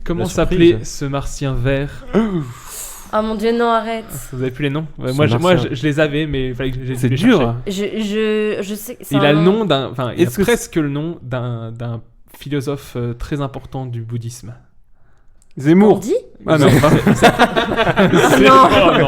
Comment La s'appelait surprise. ce martien vert? Oh mon dieu, non, arrête. Vous avez plus les noms? Ouais, Ce moi, martien. je les avais, mais il fallait que je C'est les dur. cherchais. Je sais. c'est Il a un le nom. nom d'un. Enfin, il a Est-ce que presque le nom d'un philosophe très important du bouddhisme. Zemmour. Gandhi. Ah non. Non. Non. Non,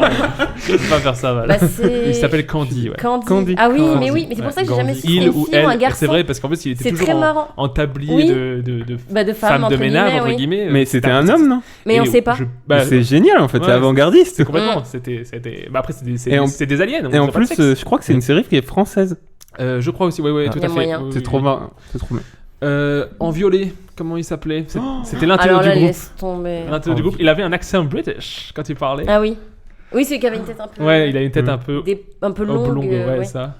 je peux pas faire ça, Val. Bah, c'est- Il s'appelle Candy, ouais. Candy. Ah oui, Candy. mais oui, mais c'est pour ça que j'ai jamais su si Il c'était une ou fille ou un elle, garçon. c'est vrai, parce qu'en fait, il était C'est toujours très marrant. en tablier Oui. de Bah, de femme, femme de entre ménage, guillemets, entre oui. guillemets. Mais c'était un homme, non? Mais on sait pas. C'est génial en fait, c'est Ouais, avant-gardiste. C'est complètement. C'était. Bah après, c'est des aliens. donc Et ils en ont pas de plus, sexe. je crois que c'est une série qui est française. Je crois aussi, ouais, tout Y a à fait. moyen. Oui, C'est oui, trop oui. marrant. C'est trop bien. En violet, comment il s'appelait? C'était l'intello Alors du là, groupe. laisse tomber. L'intello du groupe. Il avait un accent british quand il parlait. Ah oui. Oui, c'est qu'il avait une tête un peu. Ouais, il a une tête un peu un peu longue. ouais, ouais. ça.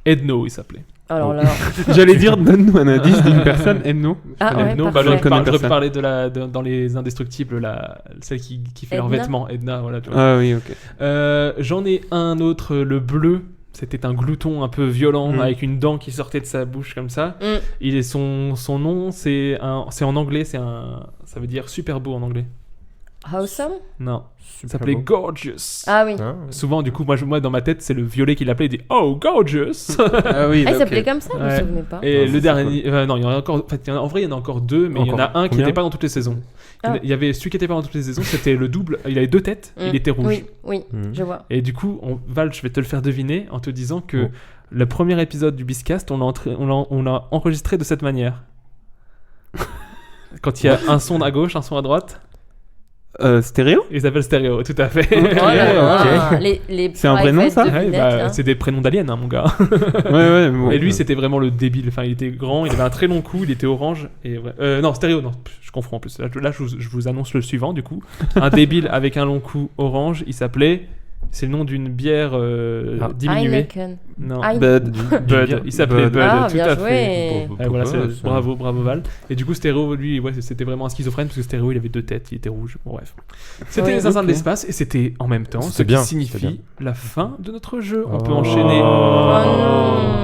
Edno, il s'appelait. Alors là. J'allais dire, donne-nous un indice d'une personne, Edno. Ah ouais, Edno, parfait. j'aurais Je connais j'aurais personne. parlé dans les Indestructibles, celle qui fait leurs Edna. vêtements, Edna, voilà. Tu vois. Ah oui, ok. J'en ai un autre, le bleu. C'était un glouton un peu violent avec une dent qui sortait de sa bouche comme ça. Il est son nom, c'est en anglais, ça veut dire super beau en anglais. Awesome. Non, ça s'appelait Gorgeous. Ah oui. Souvent, du coup, moi dans ma tête, c'est le violet qui l'appelait. Il dit Oh, Gorgeous. Ah oui, Ah, il ok. s'appelait comme ça, je me Ouais. souvenais pas. Et le dernier, non, il y en a encore. En fait, en vrai, il y en a encore deux, mais il y en a Encore un qui combien n'était pas dans toutes les saisons. Ah. Il y avait celui qui était pas dans toutes les saisons, c'était le double. Il avait deux têtes, il était rouge. Oui, je vois. Et du coup, Val, je vais te le faire deviner en te disant que le premier épisode du Biscast, on l'a enregistré de cette manière. Quand il y a un son à gauche, un son à droite. Stéréo? Ils s'appellent stéréo, tout à fait. Oh là là. Les C'est un vrai nom, ça? Ouais, devinettes, bah, là. c'est des prénoms d'aliens, hein, mon gars. Ouais, bon. Et lui, c'était vraiment le débile. Enfin, il était grand, il avait un très long cou, il était orange. Et non, stéréo, non, je confonds en plus. Là, je vous annonce le suivant, du coup. Un débile avec un long cou orange, il s'appelait. C'est le nom d'une bière diminuée. Heineken. Non, Heineken. Bud. Il s'appelait Bud, Ah, tout bien à joué. fait. Voilà, ça. bravo Val. Et du coup, Stéréo, lui, ouais, c'était vraiment un schizophrène parce que Stéréo, il avait deux têtes, il était rouge. Bon, bref. C'était Oui. les zinzins de Ok. l'espace et c'était en même temps ce C'est qui bien, c'est signifie bien. la fin de notre jeu. On Oh. peut enchaîner. Oh non.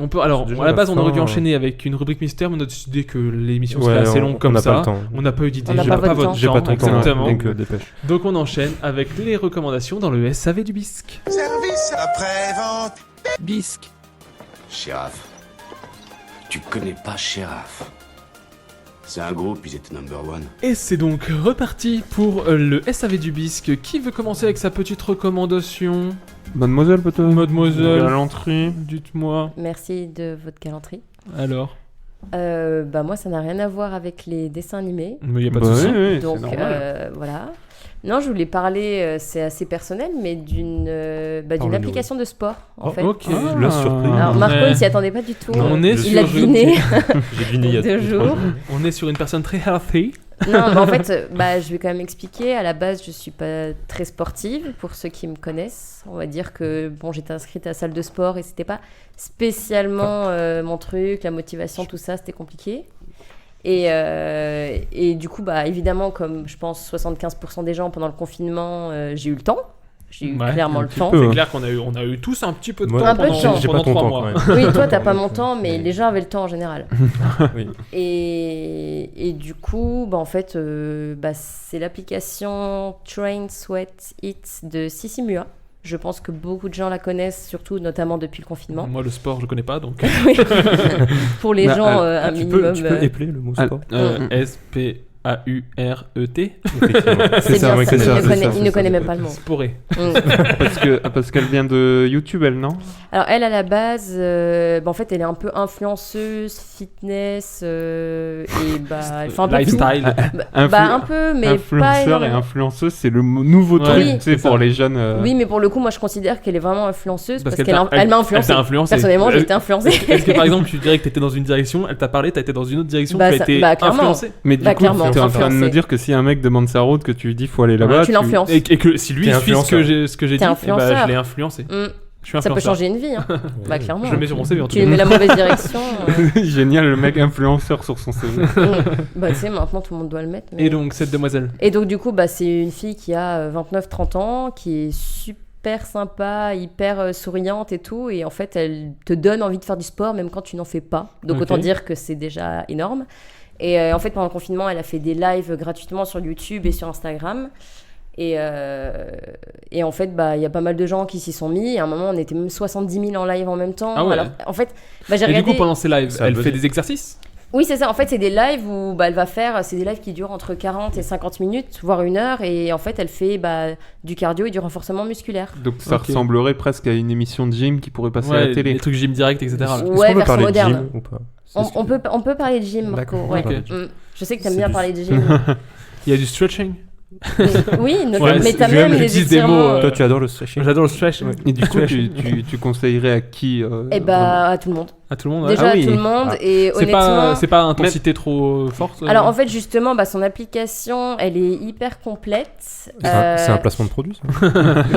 On peut, alors, C'est déjà à la la base, on aurait dû fin. enchaîner avec une rubrique mystère, mais on a décidé que l'émission Ouais, serait assez on- longue on comme n'a ça. pas le temps. On n'a pas eu d'idée. On n'a J'ai pas pas votre votre temps. J'ai pas ton temps, exactement. donc dépêche. Donc on enchaîne avec les recommandations dans le SAV du Bisque. Service après-vente. Bisque. Sheriff. Tu connais pas Sheriff. C'est un groupe, ils étaient number one. Et c'est donc reparti pour le SAV du Bisque. Qui veut commencer avec sa petite recommandation? Mademoiselle, peut-être? Mademoiselle, Galanterie. dites-moi. Merci de votre galanterie. Alors, Bah moi, ça n'a rien à voir avec les dessins animés. il n'y a pas de Bah souci. oui, oui, c'est Donc normal. voilà. Non, je voulais parler, c'est assez personnel, mais d'une Parle-nous. application de sport, en Oh, fait. ok. La surprise. Alors On Marco est- ne s'y attendait pas du tout. On est Il sur a deviné J'ai deviné il y a 2 jours. On est sur une personne très healthy. Non, mais en fait, je vais quand même expliquer. À la base, je suis pas très sportive. Pour ceux qui me connaissent, on va dire que bon, j'étais inscrite à la salle de sport et c'était pas spécialement mon truc. La motivation, tout ça, c'était compliqué. Et du coup, évidemment, comme je pense 75% des gens pendant le confinement, j'ai eu le temps. J'ai eu Ouais, clairement un le petit temps. peu. C'est clair qu'on a eu tous un petit peu de Moi, temps Un peu de pendant, temps. J'ai pas pendant ton 3 temps mois. quand même. Oui, toi, t'as pas mon temps, mais les gens avaient le temps en général. Oui. Et du coup, en fait, c'est l'application Train Sweat Eat de Sissi Mua. Je pense que beaucoup de gens la connaissent, surtout notamment depuis le confinement. Moi, le sport, je connais pas, donc. Oui. Pour les Bah, gens, un Tu minimum. peux épeler le mot sport SP A-U-R-E-T. C'est ça, bien oui, ça, c'est ça, il ne connaît même pas le mot. Sporé. Parce qu'elle vient de YouTube, elle, non? Alors elle, à la base, en fait, elle est un peu influenceuse, fitness, et elle fait un peu Lifestyle. tout. Un peu, mais pas influenceur et énormément. influenceuse, c'est le nouveau Ouais, truc, oui, tu sais, pour les jeunes. Oui, mais pour le coup, moi, je considère qu'elle est vraiment influenceuse parce qu'elle qu'elle elle m'a influencé. Elle t'a influencé. Personnellement, j'ai été influencée. Est-ce que par exemple, tu dirais que t'étais dans une direction, elle t'a parlé, t'as été dans une autre direction, Bah, tu as ça- été bah, clairement. influencé? Mais du coup, clairement, tu es en train de me influencé. dire que si un mec demande sa route, que tu lui dis faut aller là-bas, Tu l'influences. Et que si lui T'es suit ce que j'ai T'es dit, eh influenceur. je l'ai influencé. Je suis Ça peut influenceur. changer une vie, hein. Bah, clairement. Je le mets sur mon CV en tout Tu lui cas. mets la mauvaise direction. Génial, le mec influenceur sur son CV. Bah, tu sais, maintenant, tout le monde doit le mettre. mais- Et donc, cette demoiselle. Et donc, du coup, c'est une fille qui a 29-30 ans, qui est super sympa, hyper souriante et tout. Et en fait, elle te donne envie de faire du sport, même quand tu n'en fais pas. Donc, Ok. autant dire que c'est déjà énorme. Et en fait, pendant le confinement, elle a fait des lives gratuitement sur YouTube et sur Instagram. Et en fait, il y a pas mal de gens qui s'y sont mis. Et à un moment, on était même 70 000 en live en même temps. Ah ouais. Alors, en fait, j'ai Et regardé... du coup, pendant ces lives, Ça a elle buzzé. fait des exercices? Oui, c'est ça. En fait, c'est des lives où elle va faire... C'est des lives qui durent entre 40 et 50 minutes, voire 1 heure. Et en fait, elle fait du cardio et du renforcement musculaire. Donc ça Ok. ressemblerait presque à une émission de gym qui pourrait passer à Ouais, la télé. les trucs gym direct, etc. là. Ouais, Est-ce qu'on peut version parler moderne. de gym ou pas? On peut parler de gym, Marco. D'accord. Ouais. Ok. Je sais que t'aimes C'est bien du- parler de gym. Il y a du stretching. Oui, Ouais, mais t'as je même même les utilise des étirements. mots, Toi, tu adores le stretching. J'adore le stretch. Et du coup, tu conseillerais à qui À tout le monde. À tout le monde. Déjà Ah oui. à tout le monde. Et C'est honnêtement... pas intensité trop forte. Alors en fait justement son application elle est hyper complète. C'est un placement de produit, ça.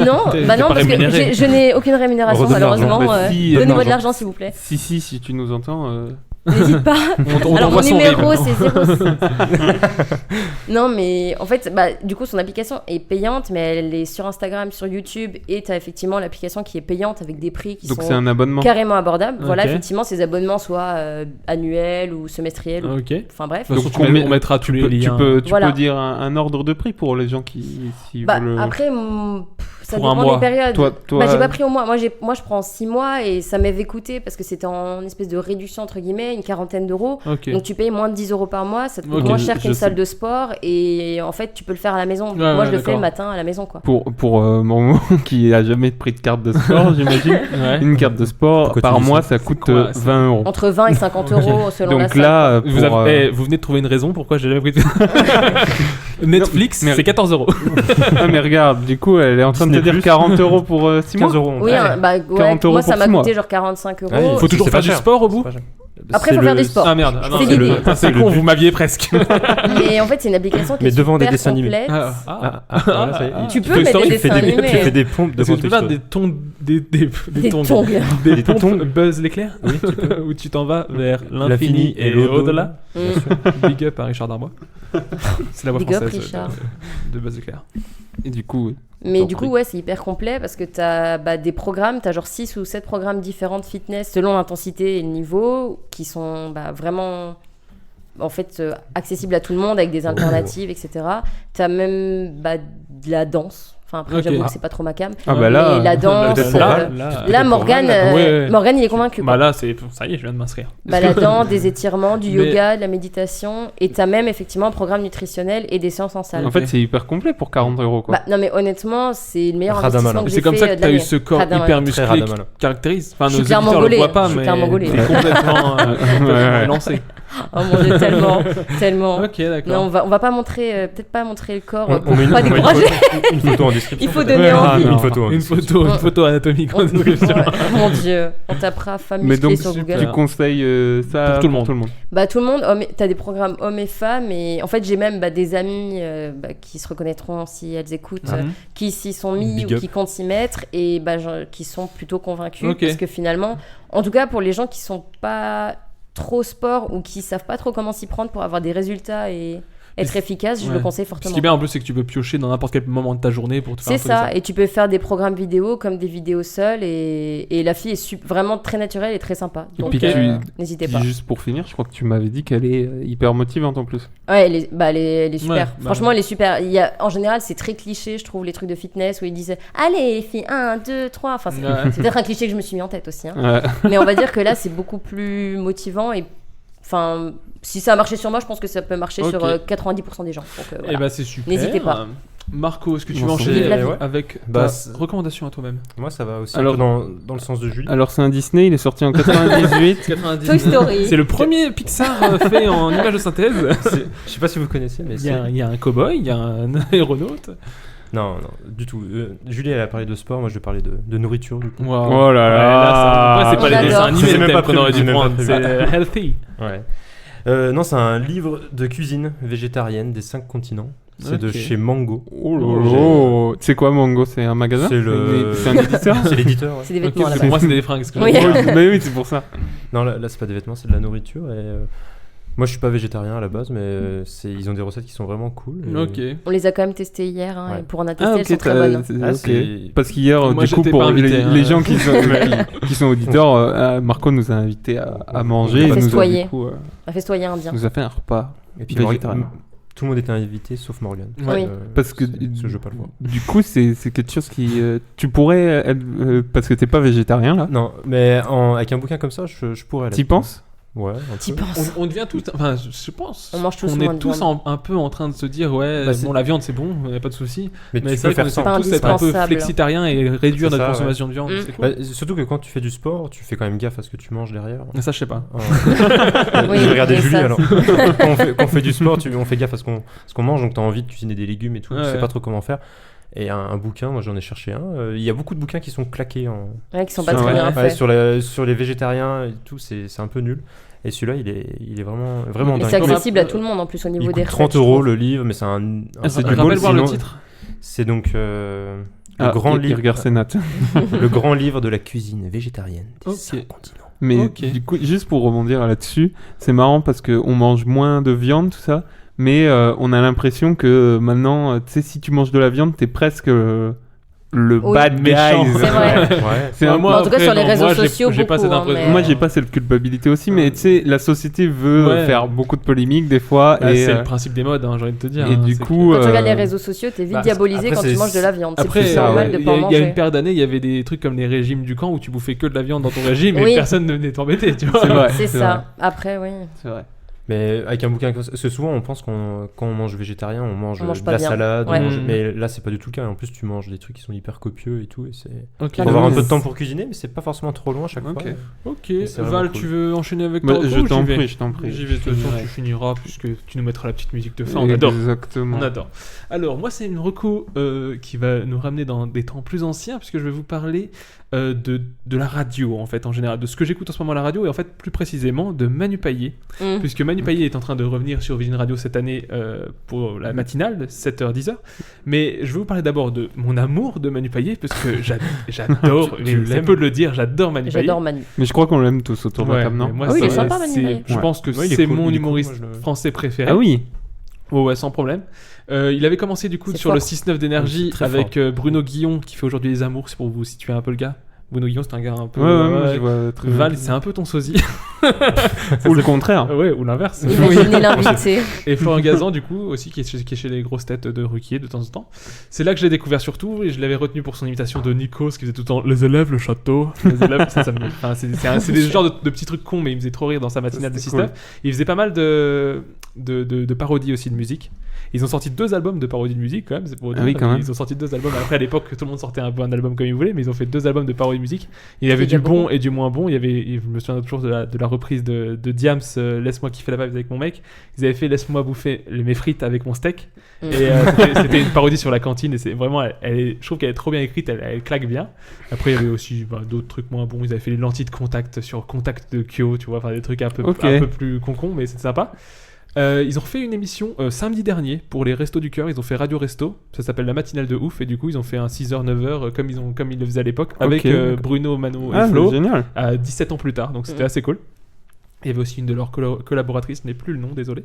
Non, T'es non pas parce que rémunéré. je n'ai aucune rémunération Redonne malheureusement. l'argent. Bah, si, Donnez-moi de l'argent. l'argent s'il vous plaît. Si tu nous entends. N'hésite pas. On Alors mon t'envoie son numéro RIB. c'est 06. Non mais en fait du coup son application est payante mais elle est sur Instagram, sur YouTube et t'as effectivement l'application qui est payante avec des prix qui Donc sont c'est un abonnement. carrément abordables. Voilà Ok. effectivement ces abonnements soit annuels ou semestriels. ou- Ok. Enfin bref. De toute façon, combien- on mettra tous les Tu liens. peux Voilà. dire un ordre de prix pour les gens qui si veulent. Après, ça Pour un dépend mois. des périodes. Toi- J'ai pas pris au mois. Moi, je prends 6 mois et ça m'avait coûté parce que c'était en espèce de réduction entre guillemets, une 40aine d'euros. Ok. Donc tu payes moins de 10 euros par mois, ça te coûte Ok, moins cher je qu'une sais. salle de sport et en fait tu peux le faire à la maison. Ouais, Moi ouais, je le fais d'accord. le matin à la maison quoi. Pour mon qui a jamais pris de carte de sport, j'imagine. Ouais. Une carte de sport Pourquoi tu par dis mois, ça ça coûte quoi, c'est- 20 euros. Entre 20 et 50 euros selon la Donc salle. là, Vous, vous venez de trouver une raison pourquoi j'ai jamais pris de... Netflix, Non, mais- c'est 14 euros. Ah, mais regarde, du coup, elle est en train de te Disney+. dire 40 euros pour 6 mois. 15 euros. Oui, Ouais. 40 euros moi ça pour m'a 6 mois. coûté genre 45 euros. Ah, il Faut toujours c'est faire pas du cher. sport au bout. Après, C'est faut faire le- du sport. Ah merde, ah non, C'est c'est l'idée. c'est le con, but. vous m'aviez presque. Mais en fait c'est une application qui Mais est devant des super dessins animés. complète. Voilà, ça y est. Tu Tu peux fais mettre story, des Tu fais dessins des, tu animés. fais des pompes de Est-ce que tu peux faire contexte. des tons, Des tongs, tongs. des tongs. pompes Buzz l'éclair, Oui, tu peux. où tu t'en vas vers l'infini L'infini et et l'au-delà. au-delà. Bien sûr. Big up à Richard Darbois. C'est la voix Big up, française Richard. de Buzz l'éclair. Et du coup, oui. Mais T'en du coup, prie. ouais, c'est hyper complet parce que t'as des programmes, t'as genre 6 ou 7 programmes différents de fitness selon l'intensité et le niveau qui sont vraiment en fait accessibles à tout le monde avec des alternatives, etc. T'as même de la danse. Enfin, après, Ok. j'avoue que c'est pas trop ma cam. Ah bah là, mais la danse. peut-être pour Là, Morgane, Ouais. Morgane, il est convaincu. Bah quoi. là, ça y est, je viens de m'inscrire. La danse, des étirements, du Mais- yoga, de la méditation. Et t'as même effectivement un programme nutritionnel et des séances en salle. En fait, c'est hyper complet pour 40 euros, quoi. Non, mais honnêtement, c'est le meilleur Radamala. investissement que j'ai C'est comme fait ça que de t'as eu l'année. ce corps Radamala. hyper Très musclé radamala. qui caractérise. Enfin, Je nos suis clairement auditeurs le gaulé, voient pas, je suis mais clairement gaulé. t'es complètement Ouais. lancé. Oh mon dieu, tellement. Ok, Non, d'accord. on va pas montrer, peut-être pas montrer le corps On pour met pas décourager. une photo en description. Il faut peut-être. donner envie. Une photo en Une description. photo anatomique en description. Ouais, mon dieu, on tapera femme Mais musclée donc, sur super. Google. tu conseilles ça Pour tout le monde. Bah tout le monde, t'as des programmes hommes et femmes et en fait j'ai même des amis qui se reconnaîtront si elles écoutent, qui s'y sont mis Big ou up. qui comptent s'y mettre et qui sont plutôt convaincus Ok. parce que finalement, en tout cas pour les gens qui sont pas trop sport ou qui savent pas trop comment s'y prendre pour avoir des résultats et être efficace, je Ouais. le conseille Ce fortement. qui est bien en plus, c'est que tu peux piocher dans n'importe quel moment de ta journée pour te faire C'est un truc ça, et tu peux faire des programmes vidéo comme des vidéos seules et la fille est vraiment très naturelle et très sympa. Et Donc puis n'hésitez pas. Juste pour finir, je crois que tu m'avais dit qu'elle est hyper motivante en plus. Ouais, elle est super. Ouais, Franchement, elle est super. En général, c'est très cliché, je trouve, les trucs de fitness où ils disent allez, filles, 1, 2, 3. Enfin, c'est peut-être un cliché que je me suis mis en tête aussi. Hein. Ouais. Mais on va dire que là, c'est beaucoup plus motivant et. Enfin, si ça a marché sur moi, je pense que ça peut marcher Ok. sur 90% des gens. Donc, Et voilà. bah c'est super. N'hésitez pas. Marco, est-ce que tu veux Bon, enchaîner vive la vie. avec Bah, ta recommandation à toi-même? Moi, ça va aussi Alors- un peu dans le sens de Julie. Alors c'est un Disney, il est sorti en 98. 99. Toy Story. C'est le premier Pixar fait en image de synthèse. Je sais pas si vous connaissez, mais Il y a un cow-boy, il y a un aéronaute. Non, du tout. Julie, elle a parlé de sport, moi je vais parler de nourriture. Du coup. Wow. Oh là là. Ouais, c'est pas On les dessins adore. animés C'est même le pas thème qu'on aurait prévu, dû c'est même prendre. pas C'est prévu. healthy. Ouais. Non, c'est un livre de cuisine végétarienne des 5 continents. C'est de Ok. chez Mango. Oh, c'est quoi Mango? C'est un magasin? C'est un éditeur? C'est l'éditeur. Ouais. C'est des Ok, vêtements c'est là-bas. pour moi, c'est des fringues. excuse-moi. Oui. Mais oui, c'est pour ça. Non, là c'est pas des vêtements, c'est de la nourriture. Et moi je suis pas végétarien à la base, mais ils ont des recettes qui sont vraiment cool. Et- Ok. On les a quand même testées hier, hein, Ouais. et pour en attester, Ah, elles sont très bonnes. Ah, ok. c'est- Parce qu'hier, Moi, du coup, j'étais pour pas invité, hein. les gens qui sont auditeurs, Marco nous a invités à manger. À et nous a, festoyer. du coup, Un festoyer indien. nous a fait un repas. Et puis végétarien. tout le monde était invité sauf Morgan. Oui. Parce que ce jeu pas le voir. du coup, c'est quelque chose qui. Tu pourrais être. Parce que t'es pas végétarien là. Non, mais avec un bouquin comme ça, je pourrais. T'y penses? Ouais. T'y penses? On devient tous, enfin, je pense. On mange tous On moins est de tous viande. un peu en train de se dire, ouais, Bah, c'est- bon, la viande c'est bon, y a pas de souci. Mais Mais tu c'est peux vrai qu'on faire essaie sans. tous d'être un peu Indispensable. flexitarien et réduire C'est notre ça, consommation de viande. Mm. C'est cool. Bah, surtout que quand tu fais du sport, tu fais quand même gaffe à ce que tu manges derrière. Ça, je sais pas. Oui, Je regardais mais Julie ça, alors. Quand on fait du sport, on fait gaffe à ce qu'on mange, donc t'as envie de cuisiner des légumes et tout, tu Ouais. sais pas trop comment faire. Et un bouquin, moi j'en ai cherché un. Il y a beaucoup de bouquins qui sont claqués Ouais, qui sont pas Sur- très ouais, bien ouais, faits. sur les végétariens et tout, c'est un peu nul. Et celui-là, il est vraiment Et dingue. c'est accessible à tout le monde en plus au niveau Il des coûte recettes. 30 je euros trouve. le livre, mais c'est c'est un du beau- Rappelle voir le sinon- titre. C'est donc Ah, grand livre. Irgar Senat. Le grand livre de la cuisine végétarienne des Ok. 5 continents. Mais Ok. du coup, juste pour rebondir là-dessus, c'est marrant parce qu'on mange moins de viande, tout ça, mais on a l'impression que maintenant, tu sais, si tu manges de la viande, t'es presque le Oui. bad guy. Méchant. C'est vrai. Ouais. C'est Ouais, un- moi, En tout cas, après, sur les non, réseaux moi, j'ai- sociaux, j'ai pas beaucoup, cette hein, impression. mais- Moi, j'ai pas cette culpabilité aussi, mais tu sais, la société veut Ouais. faire beaucoup de polémiques des fois. Bah, et c'est le principe des modes, hein, j'ai envie de te dire. et hein, du c'est coup, Quand tu regardes les euh, réseaux sociaux, t'es vite bah, diabolisé après, quand tu c'est- manges de la viande. C'est Après, plus normal de il y pas en a une manger. paire d'années, il y avait des trucs comme les régimes du camp où tu bouffais que de la viande dans ton régime et Oui. personne ne venait t'embêter, tu vois. c'est vrai. C'est c'est ça. Après, oui. vrai, c'est vrai. Mais avec un bouquin comme ça, parce que souvent on pense quand on mange végétarien, on mange On mange de pas la bien. salade, Ouais. mais là c'est pas du tout le cas. En plus, tu manges des trucs qui sont hyper copieux et tout. Et c'est. Ok. Faut avoir un peu de temps pour cuisiner, mais c'est pas forcément trop long à chaque Ok. fois. Ok. c'est vraiment Val, cool. tu veux enchaîner avec Bah, ton je reco ou t'en j'y vais prie, je t'en prie. J'y vais, de Je toute façon, finirai. tu finiras puisque tu nous mettras la petite musique de fin. On adore. Exactement. On adore. Alors, moi, c'est une reco qui va nous ramener dans des temps plus anciens, puisque je vais vous parler de la radio, en fait, en général, de ce que j'écoute en ce moment à la radio, et en fait, plus précisément, de Manu Payet, Mm. puisque Manu Payet est en train de revenir sur Virgin Radio cette année pour la matinale, 7h-10h. Mais je vais vous parler d'abord de mon amour de Manu Payet, parce que j'adore, Tu mais c'est l'aimes. peu de le dire, j'adore Manu Payet. J'adore Manu. Mais je crois qu'on l'aime tous autour de la Ouais, table, non? mais moi, Ah oui, il est c'est- sympa, Manu c'est- Payet. Je Ouais. pense que Ouais, il est c'est cool, mon il est cool, humoriste moi, je le- français préféré. Ah oui. Ouais, sans problème. Il avait commencé du coup C'est sur fort. le 6-9 d'énergie C'est très avec Bruno Guillon qui fait aujourd'hui Les Amours, c'est pour vous situer un peu le gars. Bruno Guillon, c'est un gars un peu. Ouais, ouais, je vois très bien. Val, c'est un peu ton sosie. Ou le contraire. Ouais, ou l'inverse. Imaginez l'invité. Et Florent Gazan, du coup, aussi, qui est chez les grosses têtes de Ruquier de temps en temps. C'est là que je l'ai découvert surtout, et je l'avais retenu pour son imitation de Nikos, qui faisait tout le temps les élèves, le château. Les élèves, enfin, c'est des genres de petits trucs cons, mais il me faisait trop rire dans sa matinale de 6-9. Il faisait pas mal de parodies aussi de musique. Ils ont sorti 2 albums de parodies de musique quand même, c'est pour vous Ah dire. oui, quand même. Ils ont sorti 2 albums. Après, à l'époque, tout le monde sortait un peu un album comme il voulait, mais ils ont fait 2 albums de parodies de musique. Il y avait C'est du déjà bon beaucoup. et du moins bon. Il y avait, je me souviens toujours de la reprise de Diams, Laisse-moi kiffer la vibe avec mon mec. Ils avaient fait Laisse-moi bouffer mes frites avec mon steak. Mm. Et c'était une parodie sur la cantine. Et c'est vraiment, je trouve qu'elle est trop bien écrite, elle claque bien. Après, il y avait aussi d'autres trucs moins bons. Ils avaient fait les lentilles de contact sur Contact de Kyo, tu vois, enfin des trucs un peu plus concon, mais c'est sympa. Ils ont refait une émission samedi dernier pour les Restos du Cœur. Ils ont fait Radio Resto, ça s'appelle La Matinale de Ouf, et du coup ils ont fait un 6h 9h comme ils le faisaient à l'époque avec Bruno, Mano et Ah, Flo c'est génial. 17 ans plus tard, donc c'était assez cool. Il y avait aussi une de leurs collaboratrices, je n'ai plus le nom, désolé.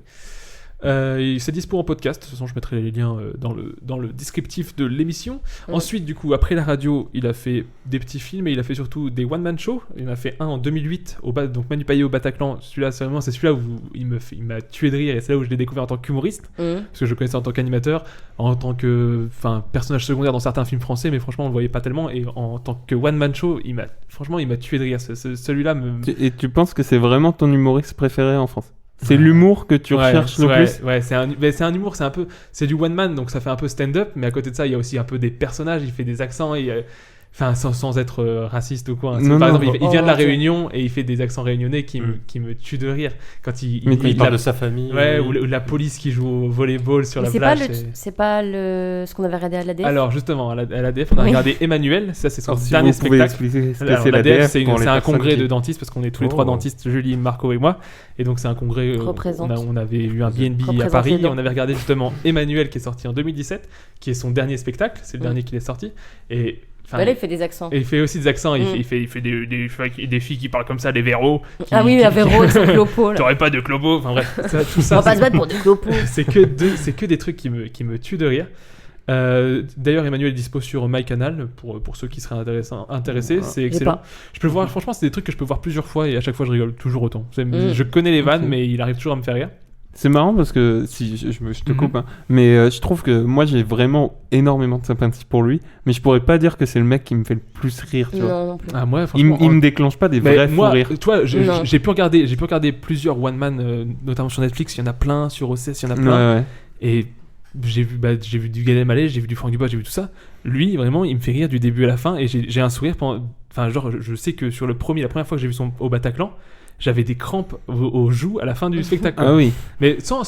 C'est dispo en podcast, de toute façon je mettrai les liens dans le descriptif de l'émission. Ensuite, du coup, après la radio, il a fait des petits films et il a fait surtout des one-man shows. Il en a fait un en 2008, donc Manu Payet au Bataclan. Celui-là, c'est celui-là où il m'a tué de rire, et c'est là où je l'ai découvert en tant qu'humoriste, parce que je le connaissais en tant qu'animateur, en tant que personnage secondaire dans certains films français, mais franchement on le voyait pas tellement, et en tant que one-man show, franchement il m'a tué de rire. Celui-là me... Et tu penses que c'est vraiment ton humoriste préféré en France? C'est l'humour que tu Ouais, recherches le ouais, plus. Ouais, c'est un humour, c'est du one man, donc ça fait un peu stand-up, mais à côté de ça, il y a aussi un peu des personnages, il fait des accents, enfin sans être raciste ou quoi. Hein. Non, Par non, exemple, il vient de la ok. Réunion et il fait des accents réunionnais qui me tuent de rire quand Mais il parle de sa famille. Ouais, ou la police qui joue au volleyball sur Mais la c'est pas, plage. c'est pas ce qu'on avait regardé à l'ADF. Alors justement, à l'ADF, on a Oui. regardé Emmanuel, ça c'est son Alors, si dernier vous pouvez spectacle. expliquer ce que Alors, c'est l'ADF c'est pour les un personnes congrès qui- de dentistes parce qu'on est tous les Oh. trois dentistes, Julie, Marco et moi. Et donc c'est un congrès, Représente. on avait eu un BNB à Représente Paris, les et dents. on avait regardé justement Emmanuel qui est sorti en 2017, qui est son dernier spectacle, c'est le dernier qu'il est sorti. Et enfin, Bah là, il fait des accents. et il fait aussi des accents, il Mm. fait des filles qui parlent comme ça, des Véros. Ah oui, la Véro avec son clopo. là. T'aurais pas de clopo, enfin bref, tout On ça. va pas c'est- se battre pour des clopos. c'est que des trucs qui me tuent de rire. D'ailleurs, Emmanuel est dispo sur MyCanal pour ceux qui seraient intéressés. C'est excellent. pas. Je peux le voir, franchement, c'est des trucs que je peux voir plusieurs fois et à chaque fois je rigole toujours autant. Mm. Je connais les vannes, Ok. mais il arrive toujours à me faire rire. C'est marrant parce que si je te Mhm. coupe, hein, mais je trouve que moi j'ai vraiment énormément de sympathie pour lui, mais je pourrais pas dire que c'est le mec qui me fait le plus rire. Tu vois. Non, non plus. Ah, moi, Il, franchement, il me déclenche pas des mais vrais fous moi, rires. toi, Non. j'ai pu regarder plusieurs one man, notamment sur Netflix. Il y en a plein, sur OCS, il y en a plein. Ouais, ouais. Et j'ai vu du Gad Elmaleh, j'ai vu du Franck Dubosc, j'ai vu tout ça. Lui, vraiment, il me fait rire du début à la fin et j'ai un sourire pendant. Enfin, genre, je sais que sur la première fois que j'ai vu au Bataclan, j'avais des crampes aux joues à la fin du spectacle. Ah oui. Mais sans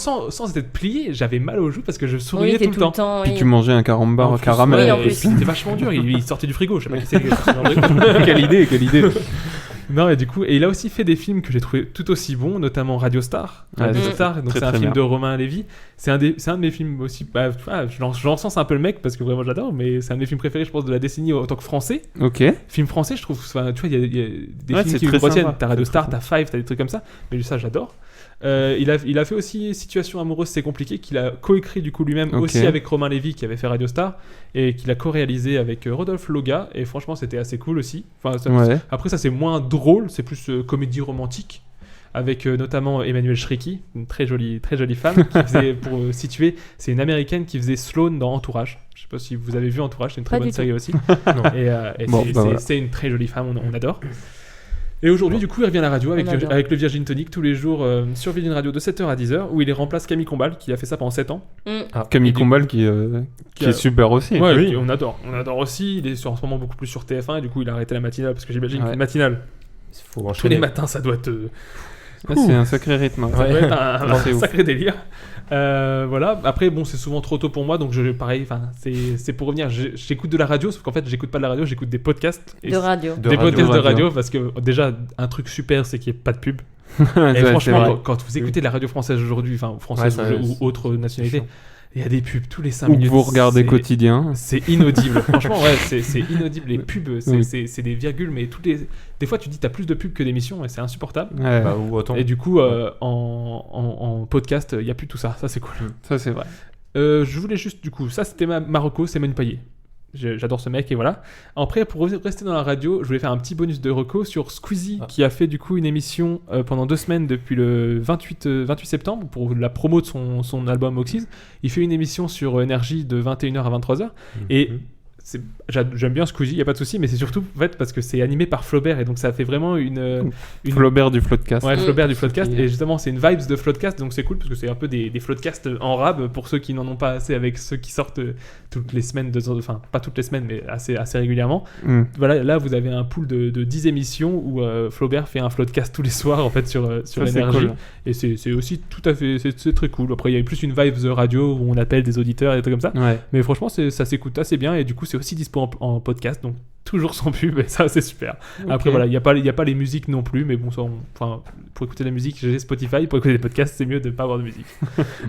être plié, j'avais mal aux joues parce que je Oui, souriais t'es tout le temps. Puis oui. tu mangeais un carambar En au plus, caramel. oui, en ouais, plus. C'était vachement dur, il sortait du frigo, je sais pas qui c'est. quelle Quelle idée, quelle idée. Non, et du coup, et il a aussi fait des films que j'ai trouvé tout aussi bons, notamment Radio Star. Ouais, Radio c'est Star, donc très, c'est un très film bien. de Romain Lévy. C'est un de mes films aussi. Bah, j'encense un peu le mec parce que vraiment j'adore, mais c'est un de mes films préférés, je pense, de la décennie en tant que français. Ok. Film français, je trouve. Enfin, tu vois, il y a des Ouais, films c'est qui me très retiennent. sympa. T'as Radio C'est Star, très t'as Five, t'as des trucs comme ça. Mais ça, j'adore. Il a fait aussi Situation amoureuse, c'est compliqué, qu'il a coécrit du coup lui-même Ok. aussi avec Romain Lévy qui avait fait Radio Star et qu'il a co-réalisé avec Rodolphe Loga. Et franchement, c'était assez cool aussi. Enfin, Ouais. après, ça c'est moins drôle, c'est plus comédie romantique. Avec notamment Emmanuelle Chriqui, une très jolie femme, qui faisait, pour situer, c'est une américaine qui faisait Sloane dans Entourage. Je sais pas si vous avez vu Entourage, c'est une très Pas bonne du série aussi. Et Bon, bah voilà. c'est une très jolie femme, on adore. Et aujourd'hui, du coup, il revient à la radio avec, On adore. avec le Virgin Tonic tous les jours sur Virgin Radio de 7h à 10h, où il remplace Camille Combal, qui a fait ça pendant 7 ans. Camille Et du- Combal qui est super aussi. Ouais, Oui. et on adore aussi. Il est en ce moment beaucoup plus sur TF1, et du coup, il a arrêté la matinale, parce que j'imagine Ouais. qu'une matinale, Faut tous enchaîner. les matins, ça doit te... Ah, c'est un sacré rythme. Ça doit être un C'est ouf. sacré délire. Voilà. Après, bon, c'est souvent trop tôt pour moi, donc pareil. Enfin, c'est pour revenir. J'écoute de la radio, sauf qu'en fait, j'écoute pas de la radio, j'écoute des podcasts. Et De radio. des podcasts de radio, parce que déjà, un truc super, c'est qu'il n'y ait pas de pub. Ouais, Et c'est franchement, vrai. quand vous écoutez de la radio française aujourd'hui, enfin française Ouais, ça, ou autre nationalité, chiant. il y a des pubs tous les 5 Ou que minutes. vous regardez c'est- quotidien. C'est inaudible. Franchement, ouais, c'est inaudible. Les pubs, Oui. c'est des virgules, mais des fois, tu dis, t'as plus de pubs que d'émissions, et c'est insupportable. Ouais, Bah, ou autant. Et du coup, en podcast, il n'y a plus tout ça. Ça, c'est cool. ça c'est vrai. Je voulais juste, du coup, ça c'était Marocco, c'est Manu Payet. J'adore ce mec et voilà. Après, pour rester dans la radio, je voulais faire un petit bonus de reco sur Squeezie qui a fait du coup une émission pendant 2 semaines depuis le 28 septembre pour la promo de son album Oxys. Il fait une émission sur Énergie de 21h à 23h et j'aime bien Squeezie, y a pas de souci, mais c'est surtout en fait parce que c'est animé par Flaubert et donc ça fait vraiment une Flaubert du Floodcast. Ouais, Flaubert du Floodcast. Et justement, c'est une vibes de Floodcast, donc c'est cool parce que c'est un peu des Floodcasts en rab pour ceux qui n'en ont pas assez avec ceux qui sortent toutes les semaines, enfin pas toutes les semaines, mais assez régulièrement. Mm. Voilà, là vous avez un pool de 10 émissions où Flaubert fait un Floodcast tous les soirs en fait sur Ça, c'est Énergie. cool. Et c'est aussi tout à fait, c'est très cool. Après, il y a plus une vibes radio où on appelle des auditeurs et des trucs comme ça. Ouais. Mais franchement, ça s'écoute assez bien et du coup, c'est aussi dispo en podcast, donc toujours sans pub, et ça c'est super. Après Ok. voilà, il y a pas les musiques non plus, mais bon, ça, enfin, pour écouter la musique, j'ai Spotify, pour écouter des podcasts, c'est mieux de pas avoir de musique.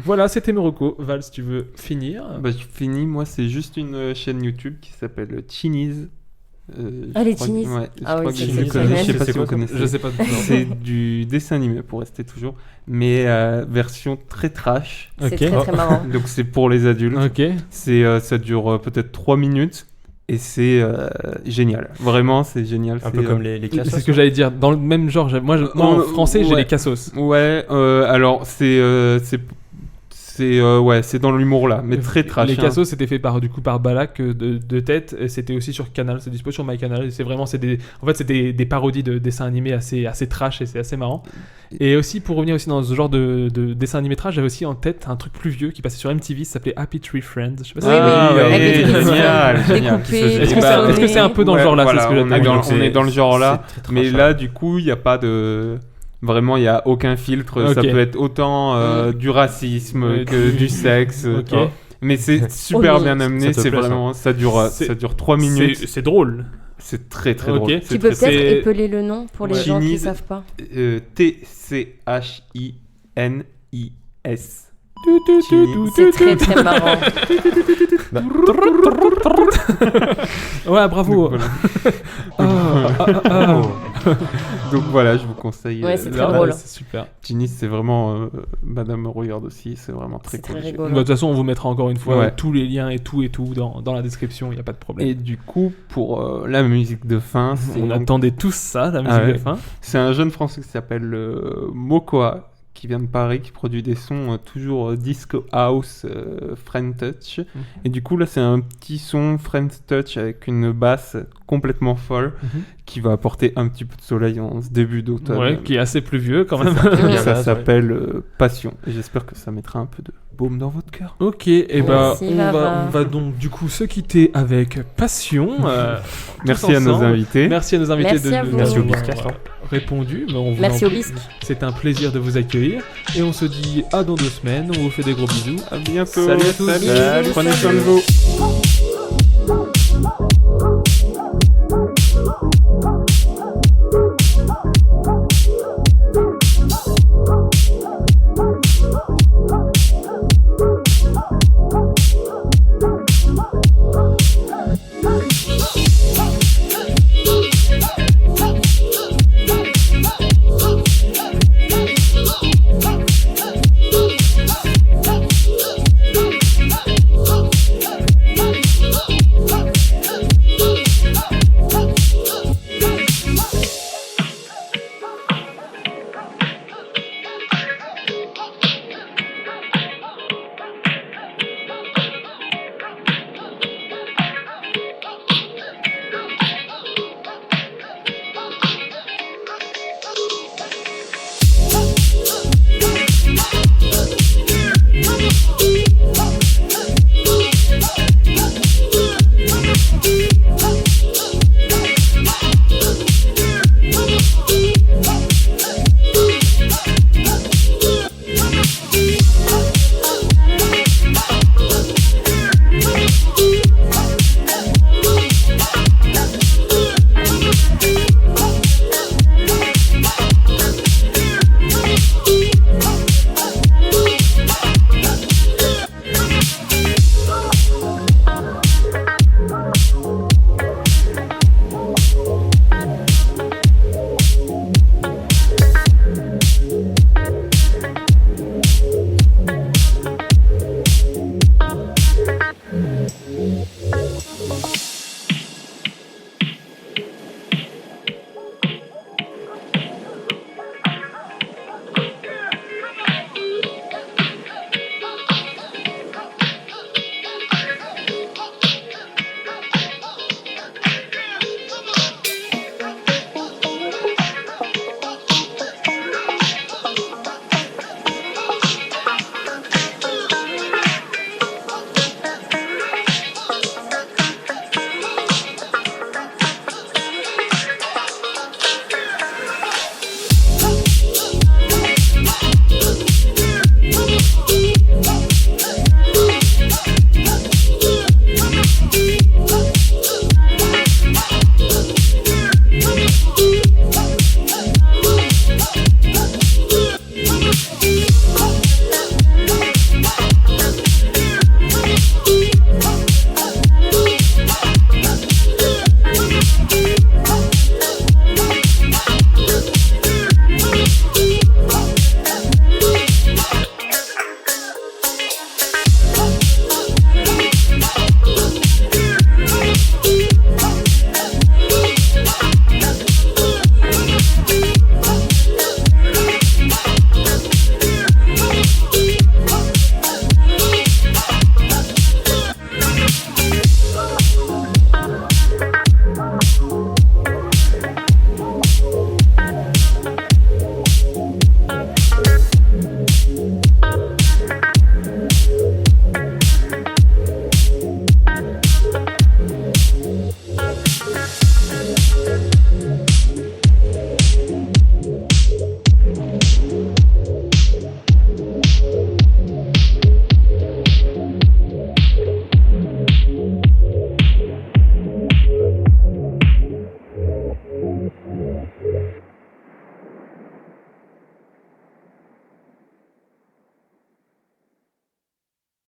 Voilà, c'était mes recos. Val, si tu veux finir. Bah, je finis, moi c'est juste une chaîne YouTube qui s'appelle Chiniz. Ah, les Chiniz. Ouais, Ah je crois oui, que c'est je exceptionnel. sais pas C'est si vous quoi, connaissez. Je sais pas. C'est du dessin animé pour rester toujours, mais version très trash. C'est Ok. très très marrant. Donc c'est pour les adultes. Ok. Ça dure peut-être 3 minutes et c'est génial. Vraiment, c'est génial. Un peu comme les C'est cassos. ce que j'allais dire. Dans le même genre, moi en français, j'ai ouais. les cassos. Ouais, alors c'est c'est dans l'humour là, mais très trash. Les hein. Cassos, c'était fait par Balak de tête. Et c'était aussi sur Canal, c'est dispo sur MyCanal. Et c'est des parodies de dessins animés assez trash et c'est assez marrant. Et aussi, pour revenir aussi dans ce genre de dessin animé trash, j'avais aussi en tête un truc plus vieux qui passait sur MTV, ça s'appelait Happy Tree Friends. Je sais pas si génial. Est-ce que c'est un peu dans le genre là? Voilà, c'est ce que on est dans le genre là, c'est très mais trash, là du coup il n'y a pas de... Vraiment, il n'y a aucun filtre, Ok. ça peut être autant du racisme que du sexe. Ok. tu vois. Mais c'est super oui. bien amené, Ça te c'est plaît, vraiment... Ça dure 3 minutes. C'est drôs. C'est très très Ok. drôle. Tu peux C'est- peut-être épeler le nom pour les gens qui Chinese. savent pas. TCHINIS. C'est très très marrant. Ouais, bravo. Donc, voilà. Donc voilà, je vous conseille. Ouais, c'est très Là, drôle. C'est super. Ginis, c'est vraiment. Madame regarde aussi, c'est vraiment très C'est cool. très Bah, rigolo. de toute façon, on vous mettra encore une fois Ouais. tous les liens et tout dans la description, il n'y a pas de problème. Et du coup, pour la musique de fin, On donc- attendait tous ça, la musique Ah ouais. de fin. c'est un jeune français qui s'appelle Mokoa, qui vient de Paris, qui produit des sons toujours disco house, French touch. Et du coup, là, c'est un petit son French touch avec une basse complètement folle qui va apporter un petit peu de soleil en ce début d'automne. Ouais, qui est assez pluvieux quand même. Ça s'appelle Passion. Et j'espère que ça mettra un peu de baume dans votre cœur. Ok, et ben Merci, on Baba. va donc du coup se quitter avec passion. Merci à nos ensemble. invités. Merci à nos invités Merci à vous. Merci au nous biscuit. avoir répondu. Mais on vous Merci en- au bisque. C'est un plaisir de vous accueillir. Et on se dit à dans 2 semaines. On vous fait des gros bisous. À bientôt. Salut à tous. Salut. Prenez soin de vous.